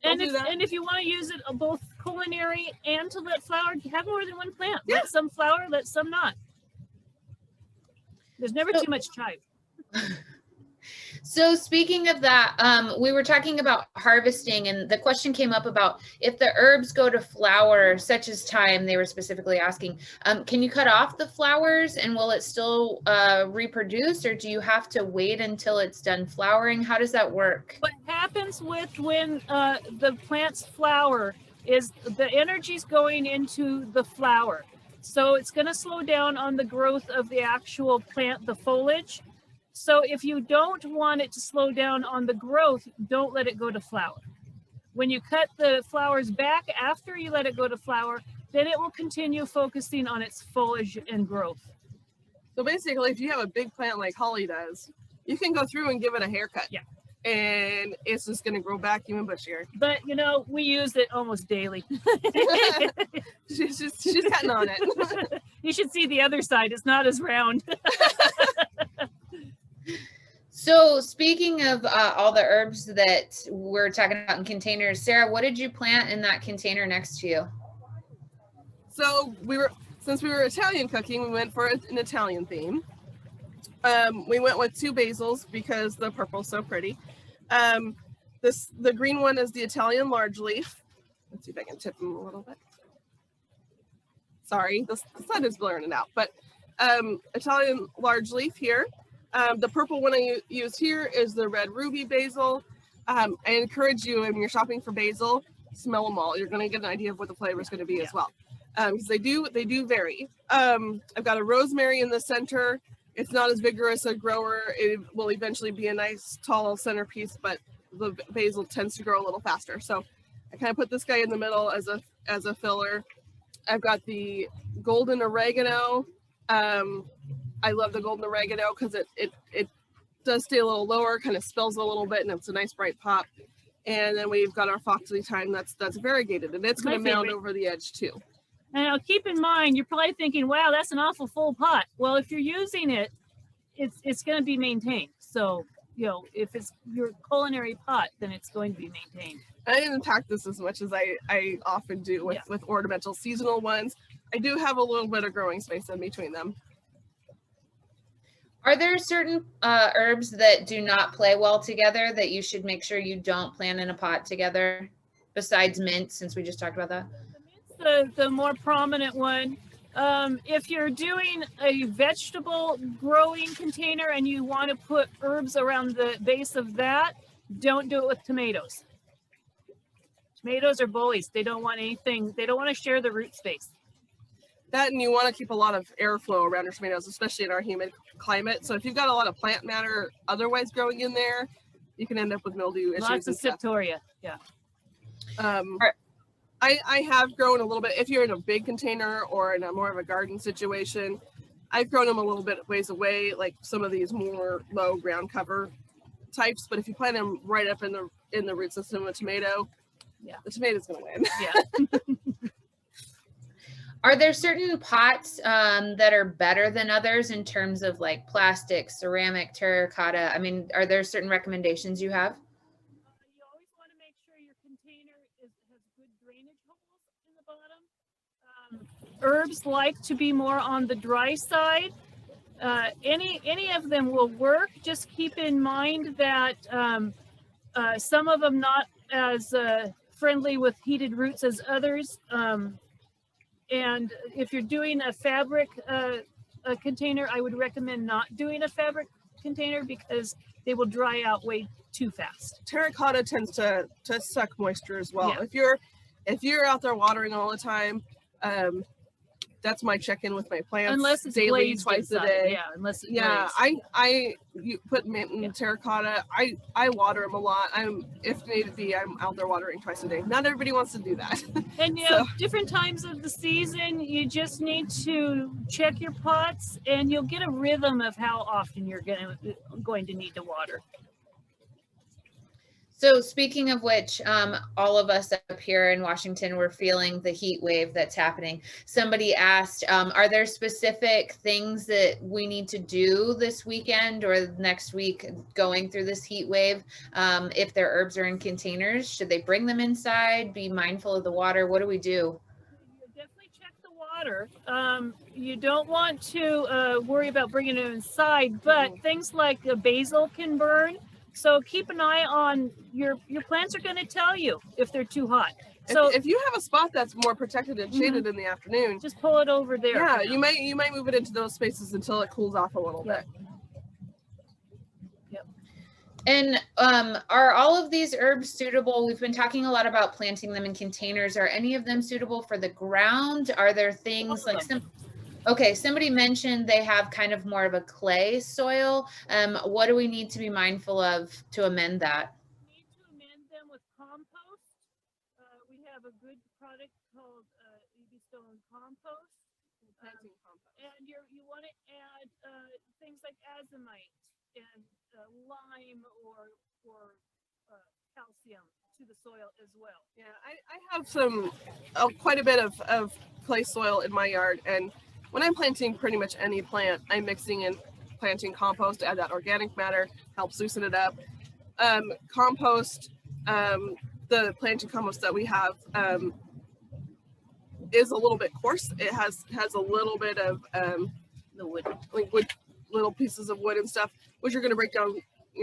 And if you want to use it both culinary and to let flower, have more than one plant. Yeah. Let some flower, let some not. There's never too much chive. So speaking of that, we were talking about harvesting, and the question came up about if the herbs go to flower, such as thyme, they were specifically asking, can you cut off the flowers and will it still reproduce, or do you have to wait until it's done flowering? How does that work? What happens with when the plants flower is the energy's going into the flower. So it's going to slow down on the growth of the actual plant, the foliage. So if you don't want it to slow down on the growth, don't let it go to flower. When you cut the flowers back after you let it go to flower, then it will continue focusing on its foliage and growth. So basically, if you have a big plant like Holly does, you can go through and give it a haircut. Yeah. And it's just going to grow back even bushier. But, you know, we use it almost daily. she's cutting on it. You should see the other side. It's not as round. So speaking of all the herbs that we're talking about in containers, Sarah, what did you plant in that container next to you? So since we were Italian cooking, we went for an Italian theme. We went with 2 basils because the purple's so pretty. The green one is the Italian large leaf. Let's see if I can tip them a little bit. Sorry, the sun is blurring it out, but Italian large leaf here. The purple one I use here is the red ruby basil. I encourage you, when you're shopping for basil, smell them all. You're going to get an idea of what the flavor is going to be as well, because they do vary. I've got a rosemary in the center. It's not as vigorous a grower. It will eventually be a nice tall centerpiece, but the basil tends to grow a little faster. So I kind of put this guy in the middle as a filler. I've got the golden oregano. I love the golden oregano because it does stay a little lower, kind of spills a little bit, and it's a nice bright pop. And then we've got our foxley thyme that's variegated, and it's going to mound over the edge too. Now keep in mind, you're probably thinking, wow, that's an awful full pot. Well, if you're using it, it's going to be maintained. So, you know, if it's your culinary pot, then it's going to be maintained. I didn't pack this as much as I often do with ornamental seasonal ones. I do have a little bit of growing space in between them. Are there certain herbs that do not play well together that you should make sure you don't plant in a pot together, besides mint, since we just talked about that? The more prominent one. If you're doing a vegetable growing container and you want to put herbs around the base of that, don't do it with tomatoes. Tomatoes are bullies. They don't want anything. They don't want to share the root space. That, and you want to keep a lot of airflow around your tomatoes, especially in our humid climate. So if you've got a lot of plant matter otherwise growing in there, you can end up with mildew issues. Lots of septoria. Yeah. I have grown a little bit. If you're in a big container or in a more of a garden situation, I've grown them a little bit ways away, like some of these more low ground cover types. But if you plant them right up in the root system of a tomato, the tomato's going to win. Yeah. Are there certain pots that are better than others in terms of like plastic, ceramic, terracotta? I mean, are there certain recommendations you have? You always want to make sure your container has good drainage holes in the bottom. Herbs like to be more on the dry side. Any of them will work. Just keep in mind that some of them not as friendly with heated roots as others. And if you're doing a fabric container, I would recommend not doing a fabric container because they will dry out way too fast. Terracotta tends to suck moisture as well. Yeah. If you're out there watering all the time, that's my check-in with my plants. Unless it's daily, twice a day. Yeah, unless it's you put mint in terracotta. I water them a lot. If need be, I'm out there watering twice a day. Not everybody wants to do that. And you know, different times of the season, you just need to check your pots, and you'll get a rhythm of how often you're going to need to water. So speaking of which, all of us up here in Washington, we're feeling the heat wave that's happening. Somebody asked, are there specific things that we need to do this weekend or next week going through this heat wave? If their herbs are in containers, should they bring them inside? Be mindful of the water? What do we do? Definitely check the water. You don't want to worry about bringing it inside, but things like basil can burn. So keep an eye on your plants are going to tell you if they're too hot. So if you have a spot that's more protected and shaded in the afternoon, just pull it over there. Yeah, you might move it into those spaces until it cools off a little bit. Yep. And are all of these herbs suitable? We've been talking a lot about planting them in containers. Are any of them suitable for the ground? Are there things like okay, somebody mentioned they have kind of more of a clay soil. What do we need to be mindful of to amend that? We need to amend them with compost. We have a good product called Stone compost. And you want to add things like azomite and lime or calcium to the soil as well. Yeah, I have quite a bit of clay soil in my yard, and when I'm planting pretty much any plant, I'm mixing in planting compost to add that organic matter, helps loosen it up. Compost, the planting compost that we have is a little bit coarse. It has a little bit of The wood. like little pieces of wood and stuff, which are going to break down,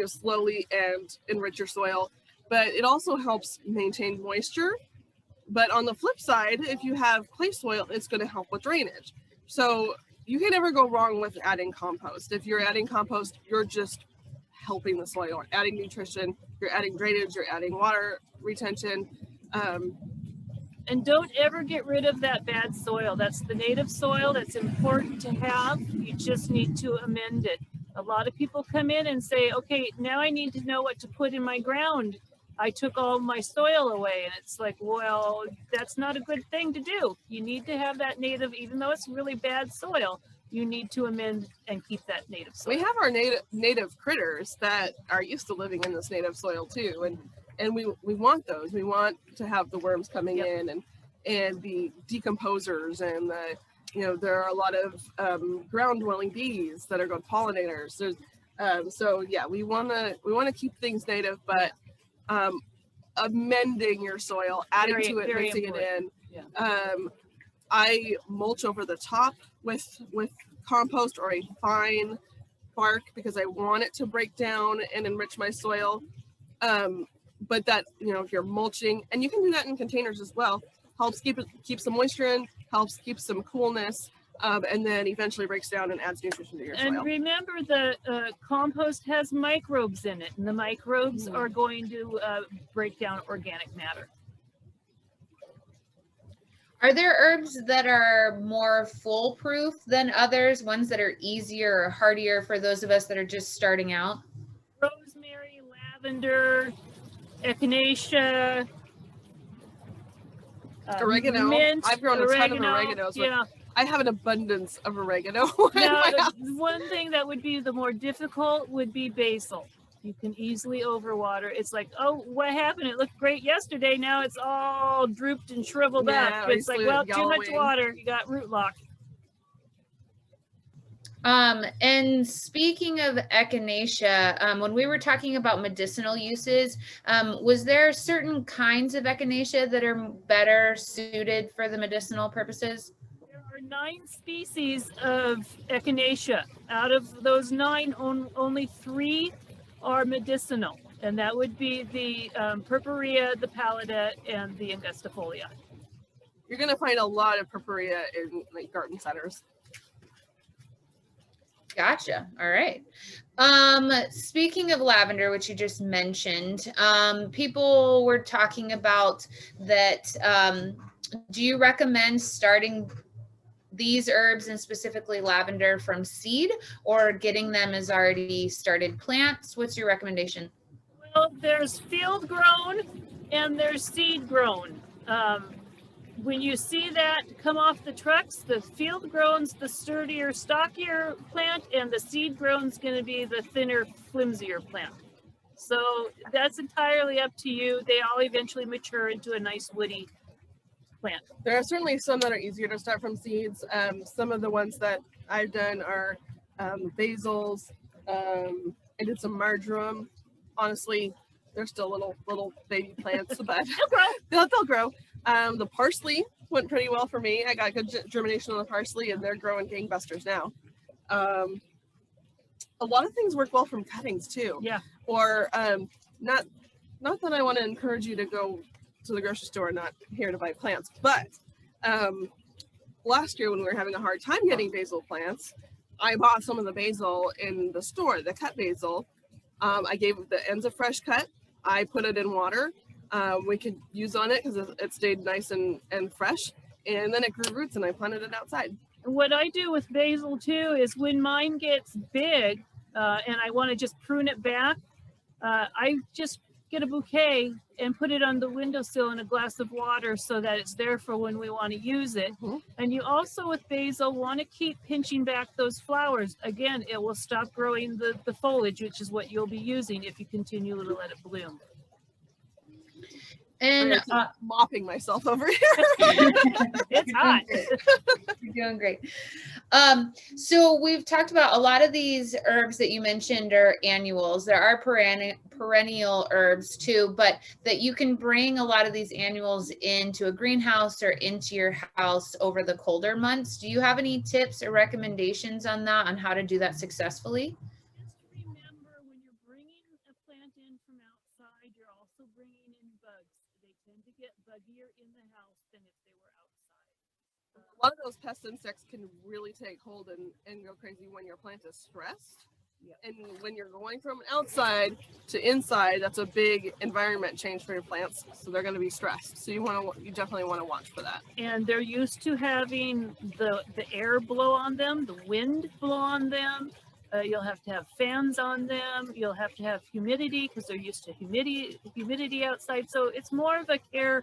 slowly and enrich your soil. But it also helps maintain moisture. But on the flip side, if you have clay soil, it's going to help with drainage. So you can never go wrong with adding compost. If you're adding compost, you're just helping the soil, adding nutrition, you're adding drainage, you're adding water retention. And don't ever get rid of that bad soil. That's the native soil that's important to have. You just need to amend it. A lot of people come in and say, okay, now I need to know what to put in my ground. I took all my soil away. And it's like, well, that's not a good thing to do. You need to have that native, even though it's really bad soil, you need to amend and keep that native soil. We have our native critters that are used to living in this native soil too. And we want those. We want to have the worms coming in and the decomposers and there are a lot of ground dwelling bees that are good pollinators. So yeah, we want to keep things native, but amending your soil, adding to it, mixing it in. Yeah. I mulch over the top with compost or a fine bark because I want it to break down and enrich my soil. But that, if you're mulching, and you can do that in containers as well, helps keep some moisture in, helps keep some coolness, and then eventually breaks down and adds nutrition to your soil. And remember, the compost has microbes in it, and the microbes are going to break down organic matter. Are there herbs that are more foolproof than others, ones that are easier or hardier for those of us that are just starting out? Rosemary, lavender, echinacea, oregano. Mint, I've grown a ton of oregano. So yeah. I have an abundance of oregano in my house. One thing that would be the more difficult would be basil. You can easily overwater. It's like, oh, what happened? It looked great yesterday. Now it's all drooped and shriveled up. It's like, well, too much water. You got root lock. And speaking of echinacea, when we were talking about medicinal uses, was there certain kinds of echinacea that are better suited for the medicinal purposes? There are 9 species of echinacea. Out of those 9, only 3 are medicinal, and that would be the purpurea, the pallida, and the angustifolia. You're going to find a lot of purpurea in like garden centers. Gotcha. All right. Speaking of lavender, which you just mentioned, people were talking about that. Do you recommend starting these herbs and specifically lavender from seed or getting them as already started plants? What's your recommendation? Well, there's field grown and there's seed grown. When you see that come off the trucks, the field grown's the sturdier, stockier plant, and the seed grown's going to be the thinner, flimsier plant. So that's entirely up to you. They all eventually mature into a nice woody plant. There are certainly some that are easier to start from seeds. Some of the ones that I've done are basils. I did some marjoram. Honestly, they're still little baby plants, but they'll grow. The parsley went pretty well for me. I got good germination on the parsley, and they're growing gangbusters now. A lot of things work well from cuttings too. Yeah. Or not that I want to encourage you to go to the grocery store, not here to buy plants, but last year when we were having a hard time getting basil plants, I bought some of the basil in the store, the cut basil. I gave the ends a fresh cut. I put it in water. We could use on it because it stayed nice and fresh. And then it grew roots and I planted it outside. What I do with basil too is when mine gets big and I want to just prune it back, I just get a bouquet and put it on the windowsill in a glass of water so that it's there for when we want to use it. Mm-hmm. And you also with basil want to keep pinching back those flowers. Again, it will stop growing the foliage, which is what you'll be using if you continue to let it bloom. And mopping myself over here. It's hot. You're doing great. So we've talked about a lot of these herbs that you mentioned are annuals. There are perennial herbs too, but that you can bring a lot of these annuals into a greenhouse or into your house over the colder months. Do you have any tips or recommendations on that, on how to do that successfully? Just remember, when you're bringing a plant in from outside, you're also bringing in bugs. They tend to get buggier in the house than if they were outside. A lot of those pest insects can really take hold and go crazy when your plant is stressed. Yep. And when you're going from outside to inside, that's a big environment change for your plants. So they're going to be stressed. So you definitely want to watch for that. And they're used to having the air blow on them, the wind blow on them. You'll have to have fans on them. You'll have to have humidity because they're used to humidity outside. So it's more of a care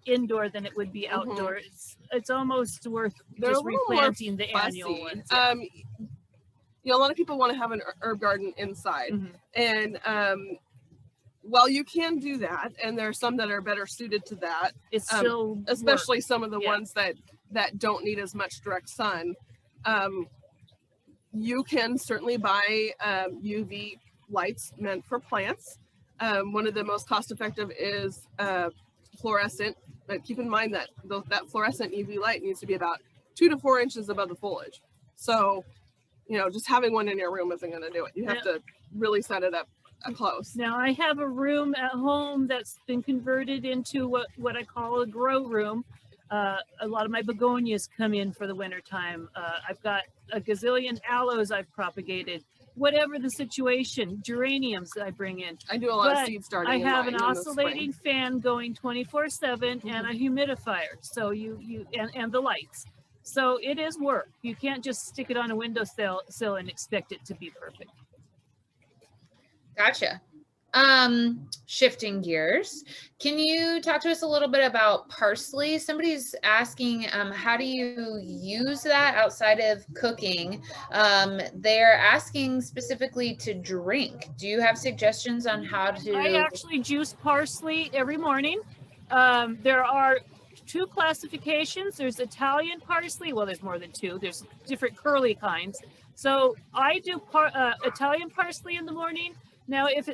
indoor than it would be outdoor. Mm-hmm. It's almost worth just replanting the annual ones. Yeah. A lot of people want to have an herb garden inside. Mm-hmm. And while you can do that, and there are some that are better suited to that, it's still especially some of the ones that don't need as much direct sun. You can certainly buy UV lights meant for plants. One of the most cost-effective is fluorescent, but keep in mind that that fluorescent UV light needs to be about 2 to 4 inches above the foliage. So, just having one in your room isn't going to do it. You have to really set it up close. Now, I have a room at home that's been converted into what I call a grow room. A lot of my begonias come in for the winter time. I've got a gazillion aloes I've propagated. Whatever the situation, geraniums I bring in. I do a lot of seed starting. I have an oscillating fan going 24/7 and a humidifier. So and the lights. So it is work. You can't just stick it on a windowsill and expect it to be perfect. Gotcha. Shifting gears, can you talk to us a little bit about parsley? Somebody's asking, how do you use that outside of cooking? They're asking specifically to drink. Do you have suggestions on how to? I actually juice parsley every morning. There are 2 classifications. There's Italian parsley. Well, there's more than 2. There's different curly kinds. So I do Italian parsley in the morning. Now, if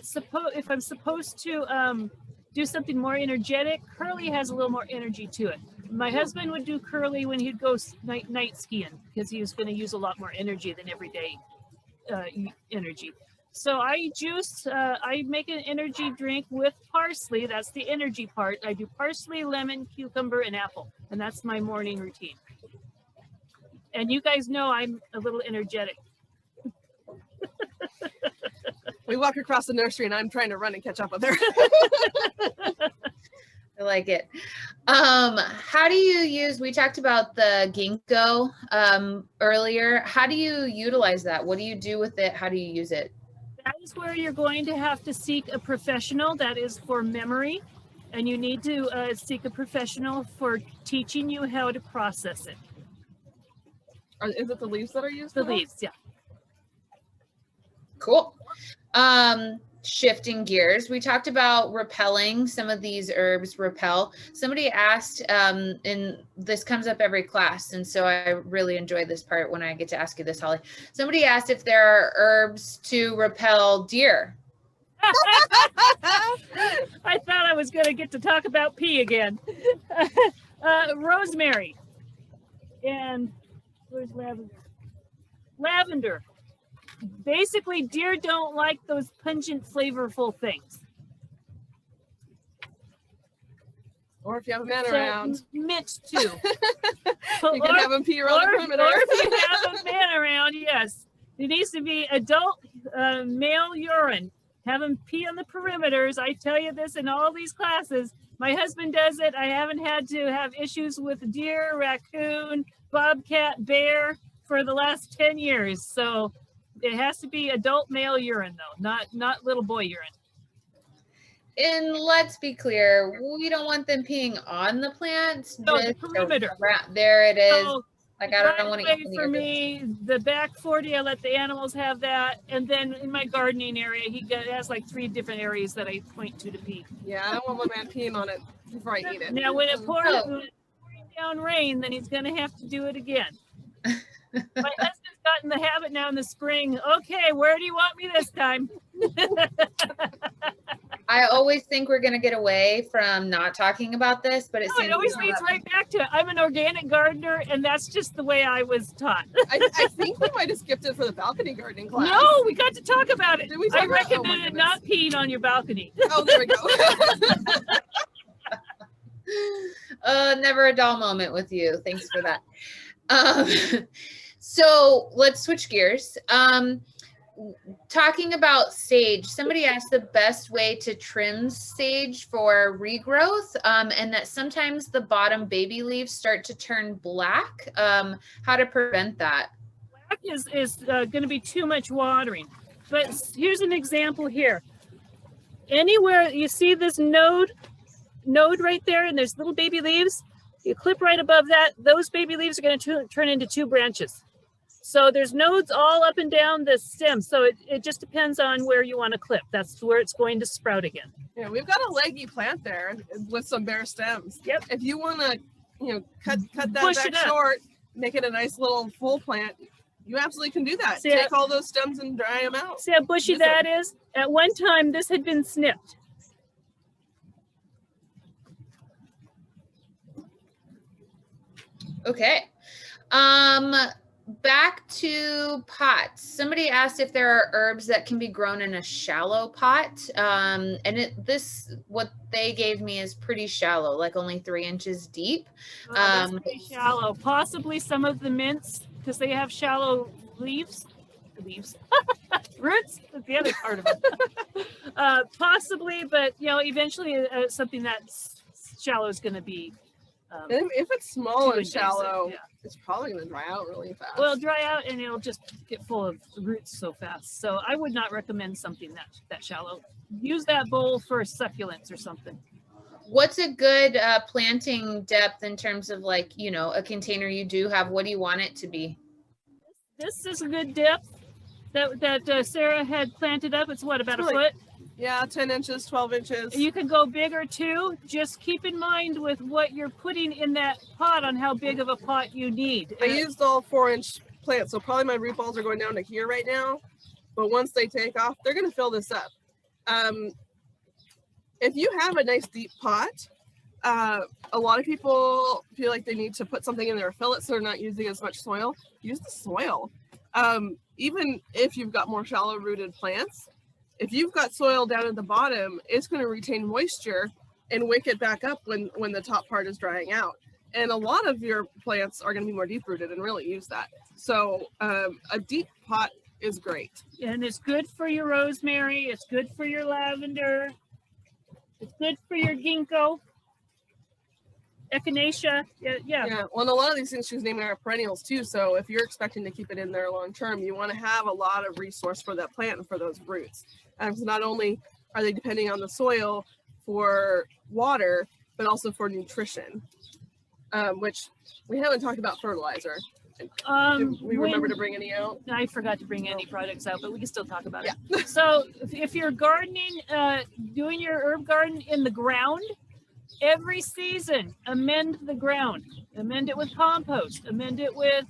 I'm supposed to do something more energetic, curly has a little more energy to it. My husband would do curly when he'd go night skiing because he was going to use a lot more energy than everyday energy. So I make an energy drink with parsley. That's the energy part. I do parsley, lemon, cucumber, and apple. And that's my morning routine. And you guys know I'm a little energetic. We walk across the nursery and I'm trying to run and catch up with her. I like it. How do you use, we talked about the ginkgo earlier. How do you utilize that? What do you do with it? How do you use it? That is where you're going to have to seek a professional. That is for memory. And you need to seek a professional for teaching you how to process it. Is it the leaves that are used? The leaves, yeah. Cool. shifting gears, we talked about repelling. Some of these herbs repel. Somebody asked, and this comes up every class, and so I really enjoy this part when I get to ask you this, Holly. Somebody asked if there are herbs to repel deer. I thought I was going to get to talk about pee again. Rosemary. And where's lavender? Lavender. Basically, deer don't like those pungent, flavorful things. Or if you have a man around. Mint too. You can have them pee around the perimeter. Or if you have a man around, yes. It needs to be adult male urine. Have them pee on the perimeters. I tell you this in all these classes. My husband does it. I haven't had to have issues with deer, raccoon, bobcat, bear for the last 10 years. So it has to be adult male urine though, not little boy urine. And let's be clear, we don't want them peeing on the plants. No, the perimeter. There it is. So, like, I don't want to eat for me, the back 40, I let the animals have that. And then in my gardening area, he has like 3 different areas that I point to pee. Yeah, I don't want my man peeing on it before I eat it. Now, when it pours down rain, then he's going to have to do it again. My husband's gotten the habit now in the spring. Okay, where do you want me this time? I always think we're going to get away from not talking about this, but it always leads right back to it. I'm an organic gardener, and that's just the way I was taught. I think we might have skipped it for the balcony gardening class. No, we got to talk about it. I recommended not peeing on your balcony. Oh, there we go. Never a dull moment with you. Thanks for that. So let's switch gears. Talking about sage, somebody asked the best way to trim sage for regrowth, and that sometimes the bottom baby leaves start to turn black. How to prevent that? Black is going to be too much watering. But here's an example here. Anywhere you see this node right there, and there's little baby leaves, you clip right above that, those baby leaves are going to turn into 2 branches. So there's nodes all up and down the stem. So it just depends on where you want to clip. That's where it's going to sprout again. Yeah, we've got a leggy plant there with some bare stems. Yep. If you want to, cut that back short, make it a nice little full plant, you absolutely can do that. Take all those stems and dry them out. See how bushy that is? At one time, this had been snipped. Okay. Back to pots. Somebody asked if there are herbs that can be grown in a shallow pot. And what they gave me is pretty shallow, like only 3 inches deep. That's pretty shallow. Possibly some of the mints, because they have shallow leaves. Roots, that's the other part of it. Possibly, but eventually something that's shallow is going to be. And if it's small and shallow, it's probably going to dry out really fast. Well, dry out and it'll just get full of roots so fast. So I would not recommend something that shallow. Use that bowl for succulents or something. What's a good planting depth in terms of a container you do have? What do you want it to be? This is a good depth that Sarah had planted up. It's what, about a foot? Yeah, 10 inches, 12 inches. You can go bigger too. Just keep in mind with what you're putting in that pot on how big of a pot you need. I used all 4-inch plants, so probably my root balls are going down to here right now. But once they take off, they're going to fill this up. If you have a nice deep pot, a lot of people feel like they need to put something in there or fill it so they're not using as much soil. Use the soil. Even if you've got more shallow rooted plants, if you've got soil down at the bottom, it's going to retain moisture and wake it back up when the top part is drying out. And a lot of your plants are going to be more deep rooted and really use that. So a deep pot is great. And it's good for your rosemary. It's good for your lavender. It's good for your ginkgo. Echinacea. Yeah. Well, and a lot of these things she's naming are perennials too. So if you're expecting to keep it in there long term, you want to have a lot of resource for that plant and for those roots. So not only are they depending on the soil for water, but also for nutrition, which we haven't talked about fertilizer. Did we remember to bring any out? I forgot to bring any products out, but we can still talk about it. So if you're gardening, doing your herb garden in the ground, every season, amend the ground. Amend it with compost. Amend it with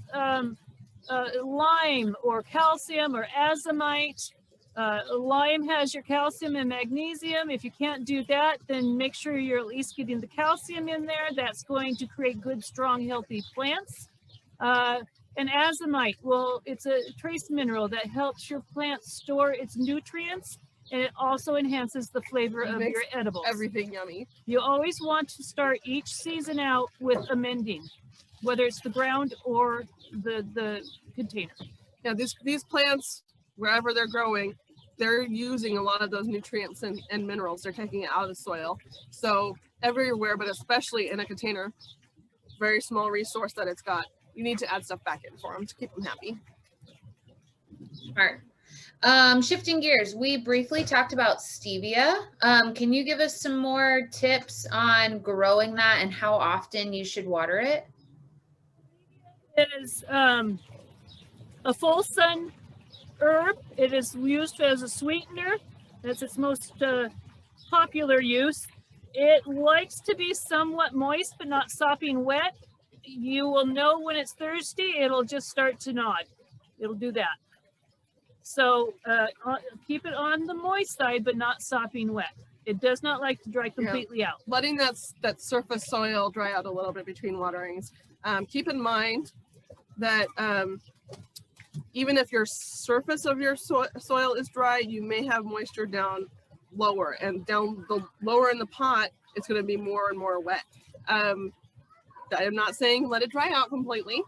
lime or calcium or azomite. Lime has your calcium and magnesium. If you can't do that, then make sure you're at least getting the calcium in there. That's going to create good, strong, healthy plants. And azomite, well, it's a trace mineral that helps your plant store its nutrients, and it also enhances the flavor of your edibles. Everything yummy. You always want to start each season out with amending, whether it's the ground or the container. Yeah, these plants, wherever they're growing, they're using a lot of those nutrients and minerals. They're taking it out of the soil. So everywhere, but especially in a container, very small resource that it's got, you need to add stuff back in for them to keep them happy. Smart. Shifting gears, we briefly talked about stevia. Can you give us some more tips on growing that and how often you should water it? It is a full sun herb. It is used as a sweetener. That's its most popular use. It likes to be somewhat moist, but not sopping wet. You will know when it's thirsty. It'll just start to nod. It'll do that. So keep it on the moist side, but not sopping wet. It does not like to dry completely out. Letting that surface soil dry out a little bit between waterings. Keep in mind that even if your surface of your soil is dry, you may have moisture down lower, and down the lower in the pot, it's going to be more and more wet. I'm not saying let it dry out completely,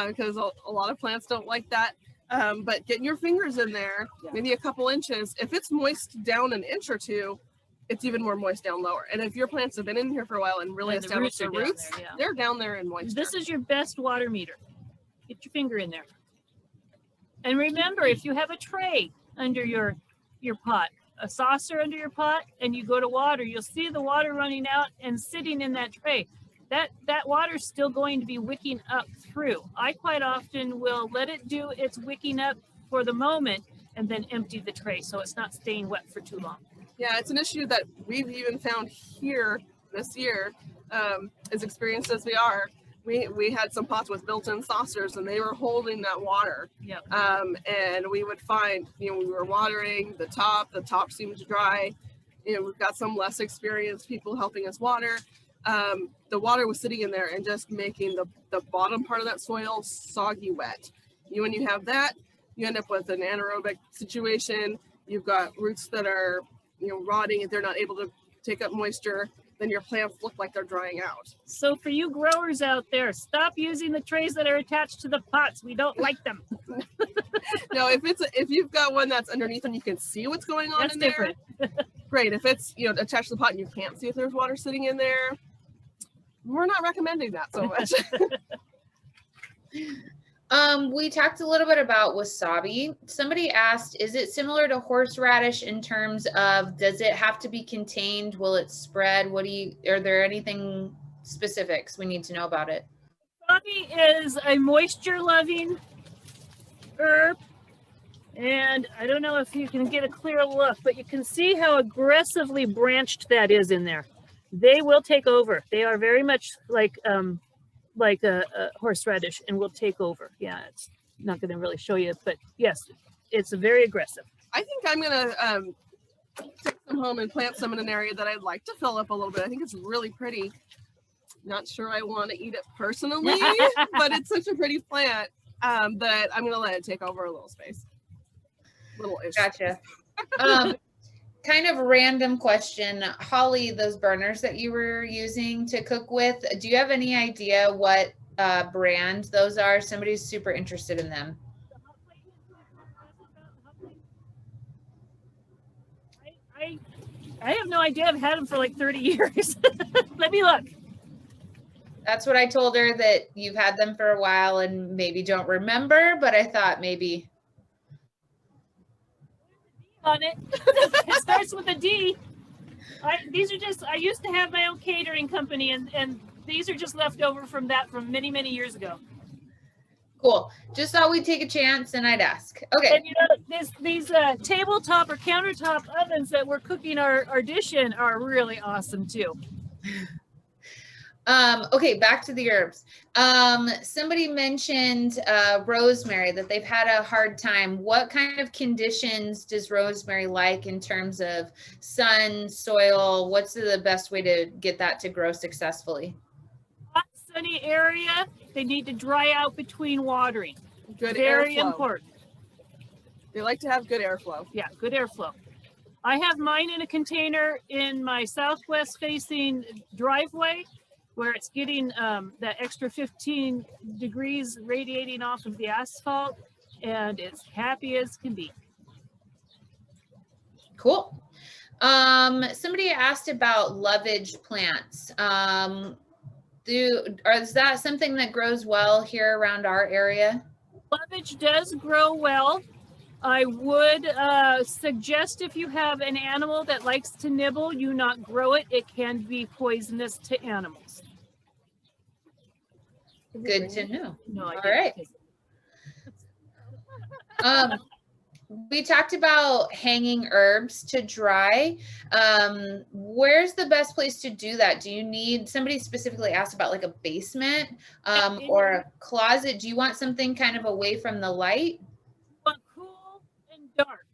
because a lot of plants don't like that. But getting your fingers in there, maybe a couple inches. If it's moist down an inch or two, it's even more moist down lower. And if your plants have been in here for a while and really established their roots, they're down there in moisture. This is your best water meter. Get your finger in there. And remember, if you have a tray under your pot, a saucer under your pot, and you go to water, you'll see the water running out and sitting in that tray. That water is still going to be wicking up through. I quite often will let it do its wicking up for the moment and then empty the tray so it's not staying wet for too long. Yeah, it's an issue that we've even found here this year, as experienced as we are. We had some pots with built-in saucers and they were holding that water. Yep. And we would find, we were watering the top seemed dry. We've got some less experienced people helping us water. The water was sitting in there and just making the bottom part of that soil soggy wet. When you have that, you end up with an anaerobic situation. You've got roots that are, rotting and they're not able to take up moisture. Then your plants look like they're drying out. So for you growers out there, stop using the trays that are attached to the pots. We don't like them. No, if you've got one that's underneath and you can see what's going on, that's in different. There, great. If it's attached to the pot and you can't see if there's water sitting in there, we're not recommending that so much. We talked a little bit about wasabi. Somebody asked, is it similar to horseradish in terms of, does it have to be contained? Will it spread? Are there anything specifics we need to know about it? Wasabi is a moisture loving herb. And I don't know if you can get a clear look, but you can see how aggressively branched that is in there. They will take over. They are very much like a horseradish and will take over. Yeah, it's not going to really show you, but yes, it's very aggressive. I think I'm going to take some home and plant some in an area that I'd like to fill up a little bit. I think it's really pretty. Not sure I want to eat it personally, but it's such a pretty plant that I'm going to let it take over a little space. Little-ish. Gotcha. Kind of random question. Holly, those burners that you were using to cook with, do you have any idea what brand those are? Somebody's super interested in them. I have no idea. I've had them for like 30 years. Let me look. That's what I told her, that you've had them for a while and maybe don't remember, but I thought maybe. On it. It starts with a D. These are just, I used to have my own catering company, and these are just left over from many, many years ago. Cool. Just thought we'd take a chance and I'd ask. Okay. And you know, these tabletop or countertop ovens that we're cooking our dish in are really awesome too. Okay, back to the herbs. Somebody mentioned rosemary, that they've had a hard time. What kind of conditions does rosemary like in terms of sun, soil? What's the best way to get that to grow successfully? Hot, sunny area. They need to dry out between watering. Good Very airflow. important. They like to have good airflow. Yeah, good airflow. I have mine in a container in my southwest facing driveway, where it's getting that extra 15 degrees radiating off of the asphalt, and it's happy as can be. Cool. Somebody asked about lovage plants. Is that something that grows well here around our area? Lovage does grow well. I would suggest if you have an animal that likes to nibble, you not grow it. It can be poisonous to animals. Good to know. No, I All didn't. right. We talked about hanging herbs to dry. Where's the best place to do that? Do you need, somebody specifically asked about like a basement or a closet? Do you want something kind of away from the light? But cool and dark.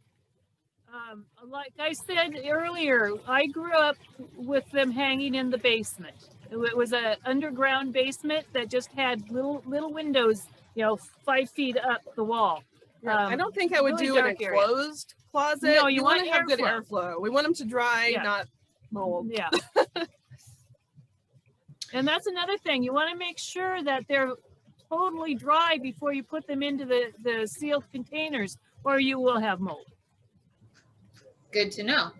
Like I said earlier, I grew up with them hanging in the basement. It was an underground basement that just had little windows, you know, 5 feet up the wall. I don't think I would really do an dark area. enclosed closet. No, you want to have good airflow. airflow. We want them to dry, Yeah. not mold. Yeah. And that's another thing. You want to make sure that they're totally dry before you put them into the sealed containers, or you will have mold. Good to know.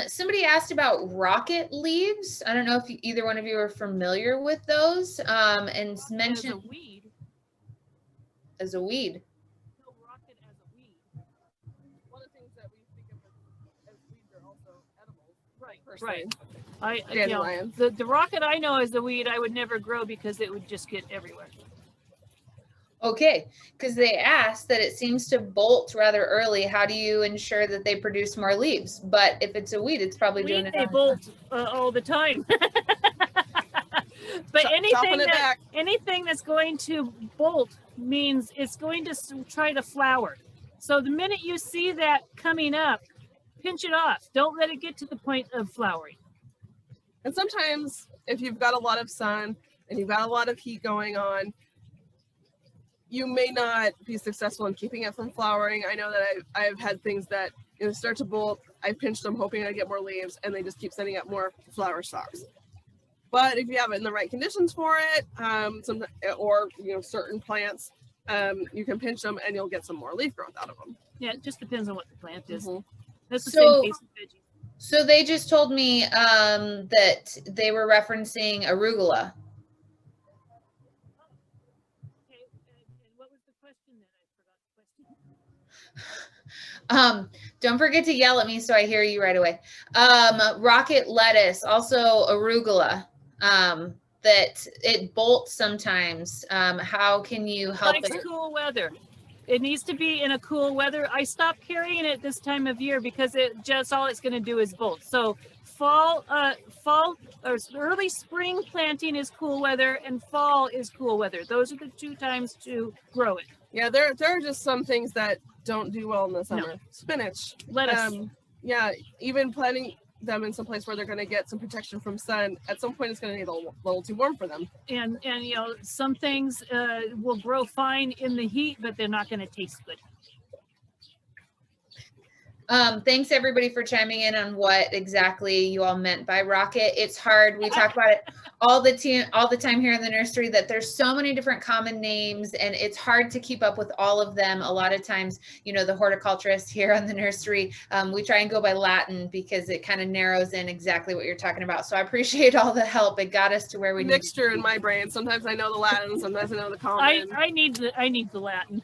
Somebody asked about rocket leaves. I don't know if either one of you are familiar with those. And mentioned As a weed. as a weed. No, rocket as a weed. One of the things that we think of as weeds are also edible. Right. Personally. Right. You know, Dandelions. the rocket I know as a weed, I would never grow because it would just get everywhere. Okay, because they asked that it seems to bolt rather early. How do you ensure that they produce more leaves? But if it's a weed, it's probably doing it. They bolt all the time. But anything that's going to bolt means it's going to try to flower. So the minute you see that coming up, pinch it off. Don't let it get to the point of flowering. And sometimes if you've got a lot of sun and you've got a lot of heat going on, you may not be successful in keeping it from flowering. I know that I've had things that start to bolt. I pinched them hoping I'd get more leaves, and they just keep sending up more flower stalks. But if you have it in the right conditions for it, certain plants, you can pinch them and you'll get some more leaf growth out of them. Yeah, it just depends on what the plant is. Mm-hmm. That's the same case with veggies. So they just told me that they were referencing arugula. Don't forget to yell at me so I hear you right away. Rocket lettuce, also arugula, that it bolts sometimes. How can you help it? Likes cool weather. It needs to be in a cool weather. I stopped carrying it this time of year because all it's going to do is bolt. So fall or early spring planting is cool weather, and fall is cool weather. Those are the 2 times to grow it. Yeah, there are just some things that don't do well in the summer. No. Spinach, lettuce. Yeah, even planting them in some place where they're going to get some protection from sun. At some point, it's going to need a little too warm for them. And some things will grow fine in the heat, but they're not going to taste good. Thanks everybody for chiming in on what exactly you all meant by rocket. It's hard. We talk about it all the time here in the nursery, that there's so many different common names and it's hard to keep up with all of them. A lot of times, the horticulturists here on the nursery, we try and go by Latin because it kind of narrows in exactly what you're talking about. So I appreciate all the help. It got us to where we need. Mixture in my brain. Sometimes I know the Latin, sometimes I know the common. I need the Latin.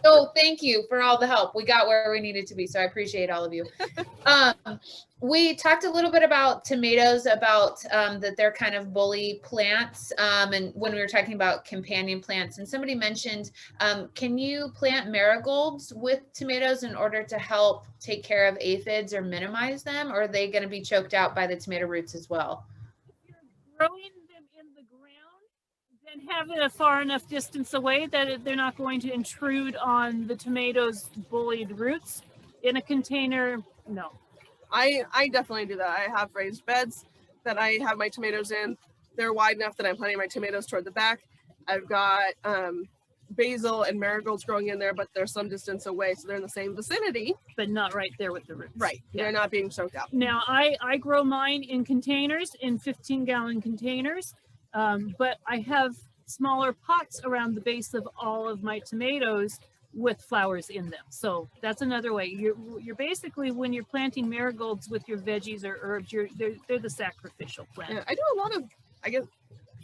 So thank you for all the help. We got where we needed to be. So I appreciate all of you. We talked a little bit about tomatoes, about that they're kind of bully plants. And when we were talking about companion plants, and somebody mentioned, can you plant marigolds with tomatoes in order to help take care of aphids or minimize them? Or are they going to be choked out by the tomato roots as well? If you're growing them in the ground, then have it a far enough distance away that they're not going to intrude on the tomatoes' bullied roots. In a container, no. I definitely do that. I have raised beds that I have my tomatoes in. They're wide enough that I'm planting my tomatoes toward the back. I've got basil and marigolds growing in there, but they're some distance away, so they're in the same vicinity. But not right there with the roots. Right. Yeah. They're not being choked out. Now, I grow mine in containers, in 15-gallon containers, but I have smaller pots around the base of all of my tomatoes with flowers in them. So that's another way. You're basically, when you're planting marigolds with your veggies or herbs, they're the sacrificial plant. Yeah, I do a lot of, I guess,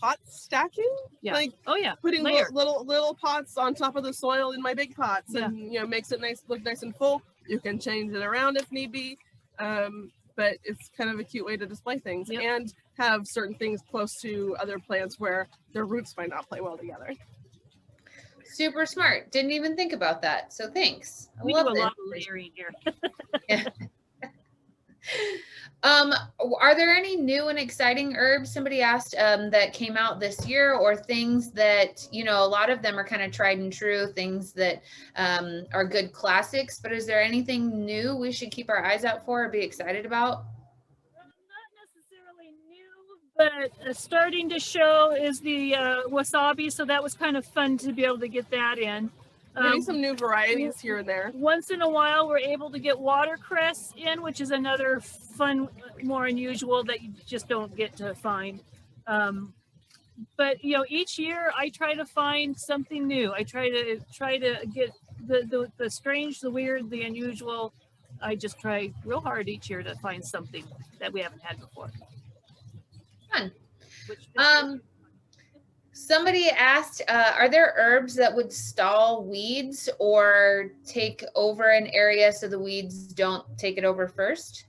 pot stacking. Yeah. Like, oh yeah, putting little pots on top of the soil in my big pots, and makes it nice, look nice and full. You can change it around if need be, but it's kind of a cute way to display things and have certain things close to other plants where their roots might not play well together. Super smart. Didn't even think about that. So thanks. We do a lot of layering here. Yeah. Are there any new and exciting herbs, somebody asked, that came out this year, or things that, you know, a lot of them are kind of tried and true, things that are good classics, but is there anything new we should keep our eyes out for or be excited about? But starting to show is the wasabi, so that was kind of fun to be able to get that in. Maybe some new varieties here and there. Once in a while, we're able to get watercress in, which is another fun, more unusual that you just don't get to find. But you know, each year I try to find something new. I try to get the strange, the weird, the unusual. I just try real hard each year to find something that we haven't had before. Fun. Somebody asked, are there herbs that would stall weeds or take over an area so the weeds don't take it over first?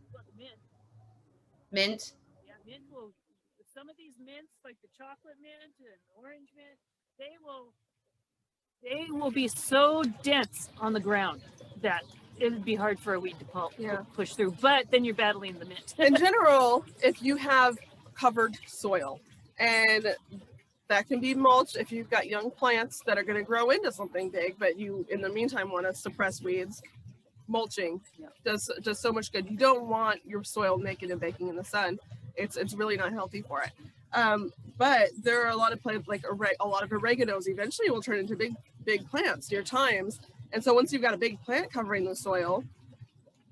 Mint. Yeah, mint will. Some of these mints, like the chocolate mint and orange mint, they will be so dense on the ground that it would be hard for a weed to push through. But then you're battling the mint. In general, if you have covered soil, and that can be mulch if you've got young plants that are going to grow into something big, but you in the meantime want to suppress weeds, mulching does so much good. You don't want your soil naked and baking in the sun. It's really not healthy for it. But there are a lot of plants, like a lot of oreganos eventually will turn into big plants, dear times. And so once you've got a big plant covering the soil,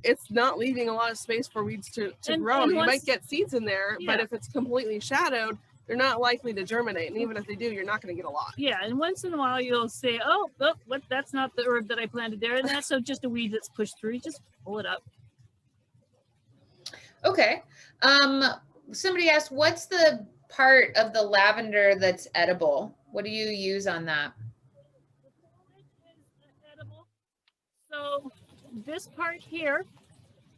it's not leaving a lot of space for weeds to grow. You might get seeds in there, but if it's completely shadowed, they're not likely to germinate. And even if they do, you're not going to get a lot. Yeah, and once in a while you'll say, oh, what? That's not the herb that I planted there. And that's just a weed that's pushed through. You just pull it up. Okay. Somebody asked, what's the part of the lavender that's edible? What do you use on that? Edible. So this part here,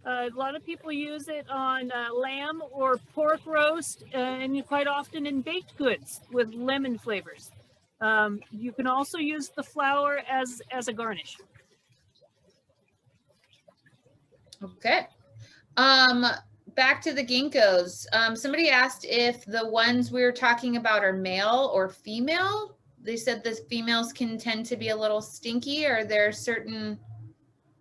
a lot of people use it on lamb or pork roast, and quite often in baked goods with lemon flavors. You can also use the flower as a garnish. Okay. Back to the ginkgos. Somebody asked if the ones we were talking about are male or female. They said the females can tend to be a little stinky. Are there certain...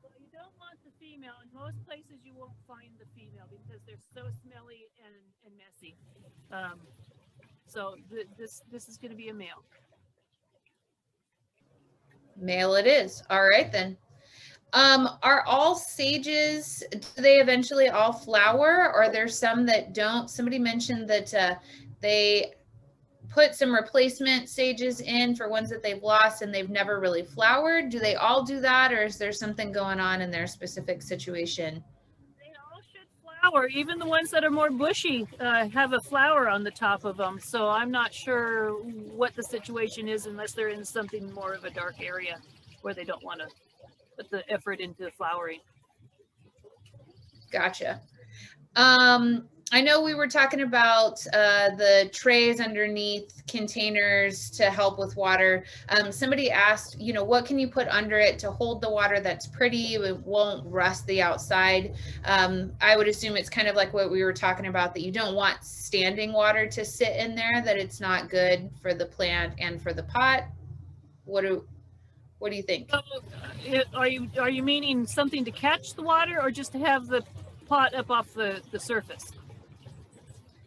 Well, you don't want the female. In most places you won't find the female because they're so smelly and messy. So this is going to be a male. Male it is. All right then. Are all sages, do they eventually all flower, or are there some that don't? Somebody mentioned that they put some replacement sages in for ones that they've lost and they've never really flowered. Do they all do that, or is there something going on in their specific situation? They all should flower. Even the ones that are more bushy have a flower on the top of them. So I'm not sure what the situation is unless they're in something more of a dark area. where they don't want to put the effort into flowering. Gotcha. I know we were talking about the trays underneath containers to help with water. Somebody asked, you know, what can you put under it to hold the water that's pretty, it won't rust the outside? I would assume it's kind of like what we were talking about, that you don't want standing water to sit in there, that it's not good for the plant and for the pot. What do you think? So, are you meaning something to catch the water, or just to have the pot up off the surface?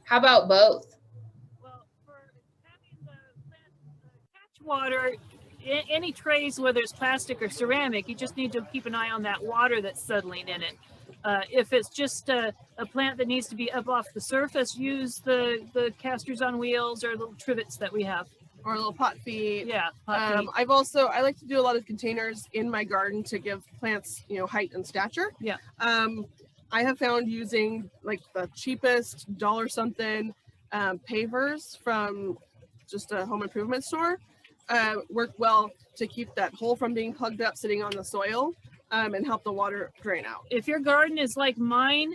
How about both? Well, for having the plant catch water, any trays, whether it's plastic or ceramic, you just need to keep an eye on that water that's settling in it. If it's just a plant that needs to be up off the surface, use the casters on wheels or little trivets that we have. Or little pot feet. Yeah. Pot feet. I like to do a lot of containers in my garden to give plants, you know, height and stature. Yeah. I have found using like the cheapest dollar something pavers from just a home improvement store work well to keep that hole from being plugged up sitting on the soil and help the water drain out. If your garden is like mine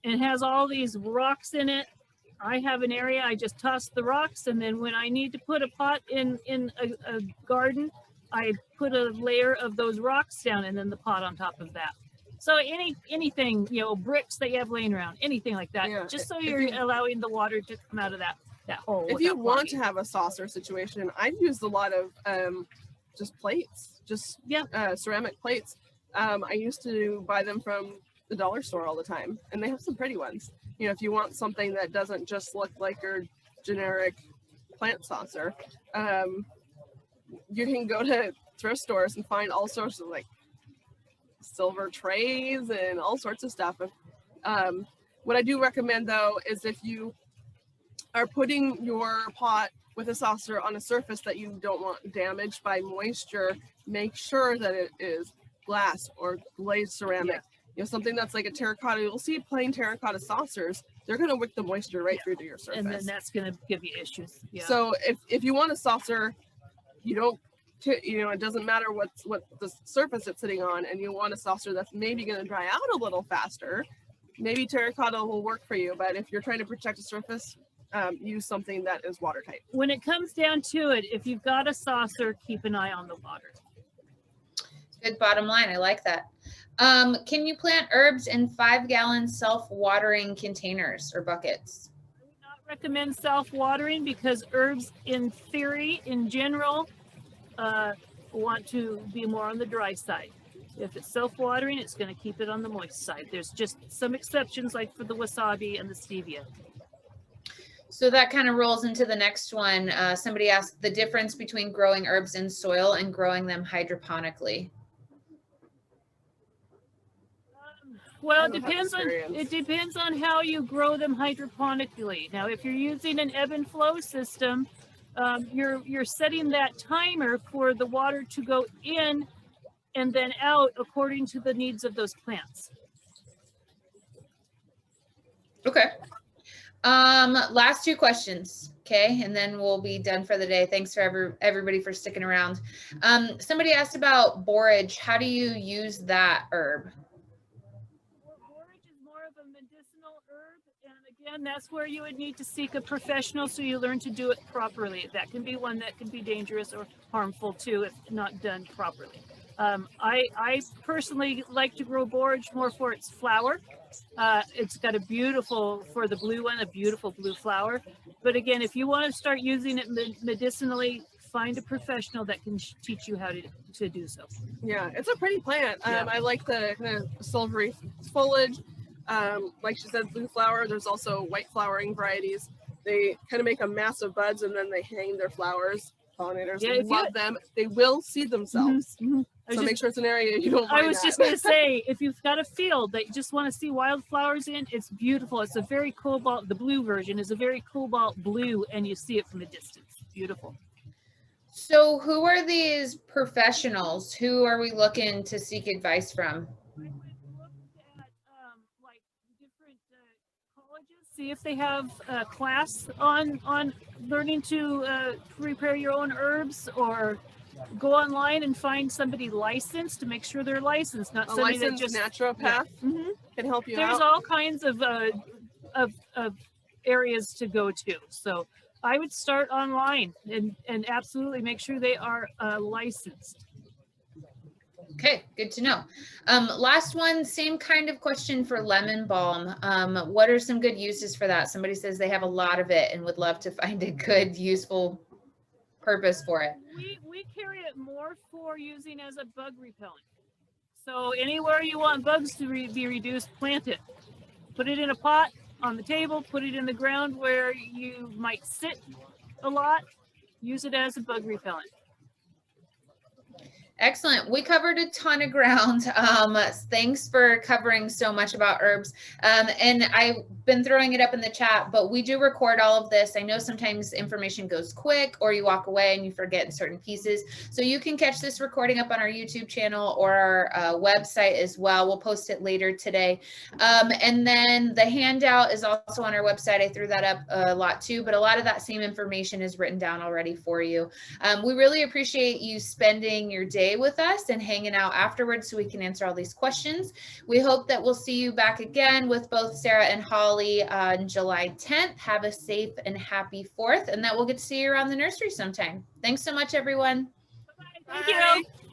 and has all these rocks in it, I have an area, I just toss the rocks, and then when I need to put a pot in a garden, I put a layer of those rocks down and then the pot on top of that. So anything, you know, bricks that you have laying around, anything like that, Yeah. just so you're allowing the water to come out of that hole. If you want to have a saucer situation, I've used a lot of just plates, ceramic plates. I used to buy them from the dollar store all the time, and they have some pretty ones. You know, if you want something that doesn't just look like your generic plant saucer, you can go to thrift stores and find all sorts of like silver trays and all sorts of stuff. What I do recommend though is if you are putting your pot with a saucer on a surface that you don't want damaged by moisture, make sure that it is glass or glazed ceramic. You know, something that's like a terracotta, you'll see plain terracotta saucers, they're going to wick the moisture right through to your surface. And then that's going to give you issues. Yeah. So if you want a saucer, you know, it doesn't matter what the surface it's sitting on, and you want a saucer that's maybe going to dry out a little faster, maybe terracotta will work for you. But if you're trying to protect a surface, use something that is watertight. When it comes down to it, if you've got a saucer, keep an eye on the water. Good bottom line. I like that. Can you plant herbs in 5-gallon self-watering containers or buckets? I would not recommend self-watering because herbs, in theory, in general, want to be more on the dry side. If it's self-watering, it's going to keep it on the moist side. There's just some exceptions, like for the wasabi and the stevia. So that kind of rolls into the next one. Somebody asked the difference between growing herbs in soil and growing them hydroponically. Well, it depends on how you grow them hydroponically. Now, if you're using an ebb and flow system, you're setting that timer for the water to go in and then out according to the needs of those plants. Okay. Last two questions, okay, and then we'll be done for the day. Thanks for everybody for sticking around. Somebody asked about borage. How do you use that herb? And that's where you would need to seek a professional so you learn to do it properly. That can be one that can be dangerous or harmful too if not done properly. I personally like to grow borage more for its flower. It's got a beautiful blue flower. But again, if you want to start using it medicinally, find a professional that can teach you how to do so. Yeah, it's a pretty plant. I like the kind of silvery foliage. Like she said, blue flower. There's also white flowering varieties. They kind of make a massive buds and then they hang their flowers. Pollinators love them. They will seed themselves. Mm-hmm. So make sure it's an area you don't mind. I was just going to say, if you've got a field that you just want to see wildflowers in, it's beautiful. It's a very cobalt, the blue version is a very cobalt blue, and you see it from a distance. Beautiful. So who are these professionals? Who are we looking to seek advice from? See if they have a class on learning to prepare your own herbs, or go online and find somebody licensed to make sure they're licensed, not A somebody that licensed just naturopath Mhm. can help you There's out. all kinds of areas to go to. So I would start online and absolutely make sure they are licensed. Okay, good to know. Last one, same kind of question for lemon balm. What are some good uses for that? Somebody says they have a lot of it and would love to find a good, useful purpose for it. We carry it more for using as a bug repellent. So anywhere you want bugs to be reduced, plant it. Put it in a pot on the table, put it in the ground where you might sit a lot. Use it as a bug repellent. Excellent. We covered a ton of ground. Thanks for covering so much about herbs. And I've been throwing it up in the chat, but we do record all of this. I know sometimes information goes quick or you walk away and you forget certain pieces. So you can catch this recording up on our YouTube channel or our website as well. We'll post it later today. And then the handout is also on our website. I threw that up a lot too, but a lot of that same information is written down already for you. We really appreciate you spending your day with us and hanging out afterwards so we can answer all these questions. We hope that we'll see you back again with both Sarah and Holly on July 10th. Have a safe and happy 4th, and that we'll get to see you around the nursery sometime. Thanks so much, everyone. Bye. Thank you.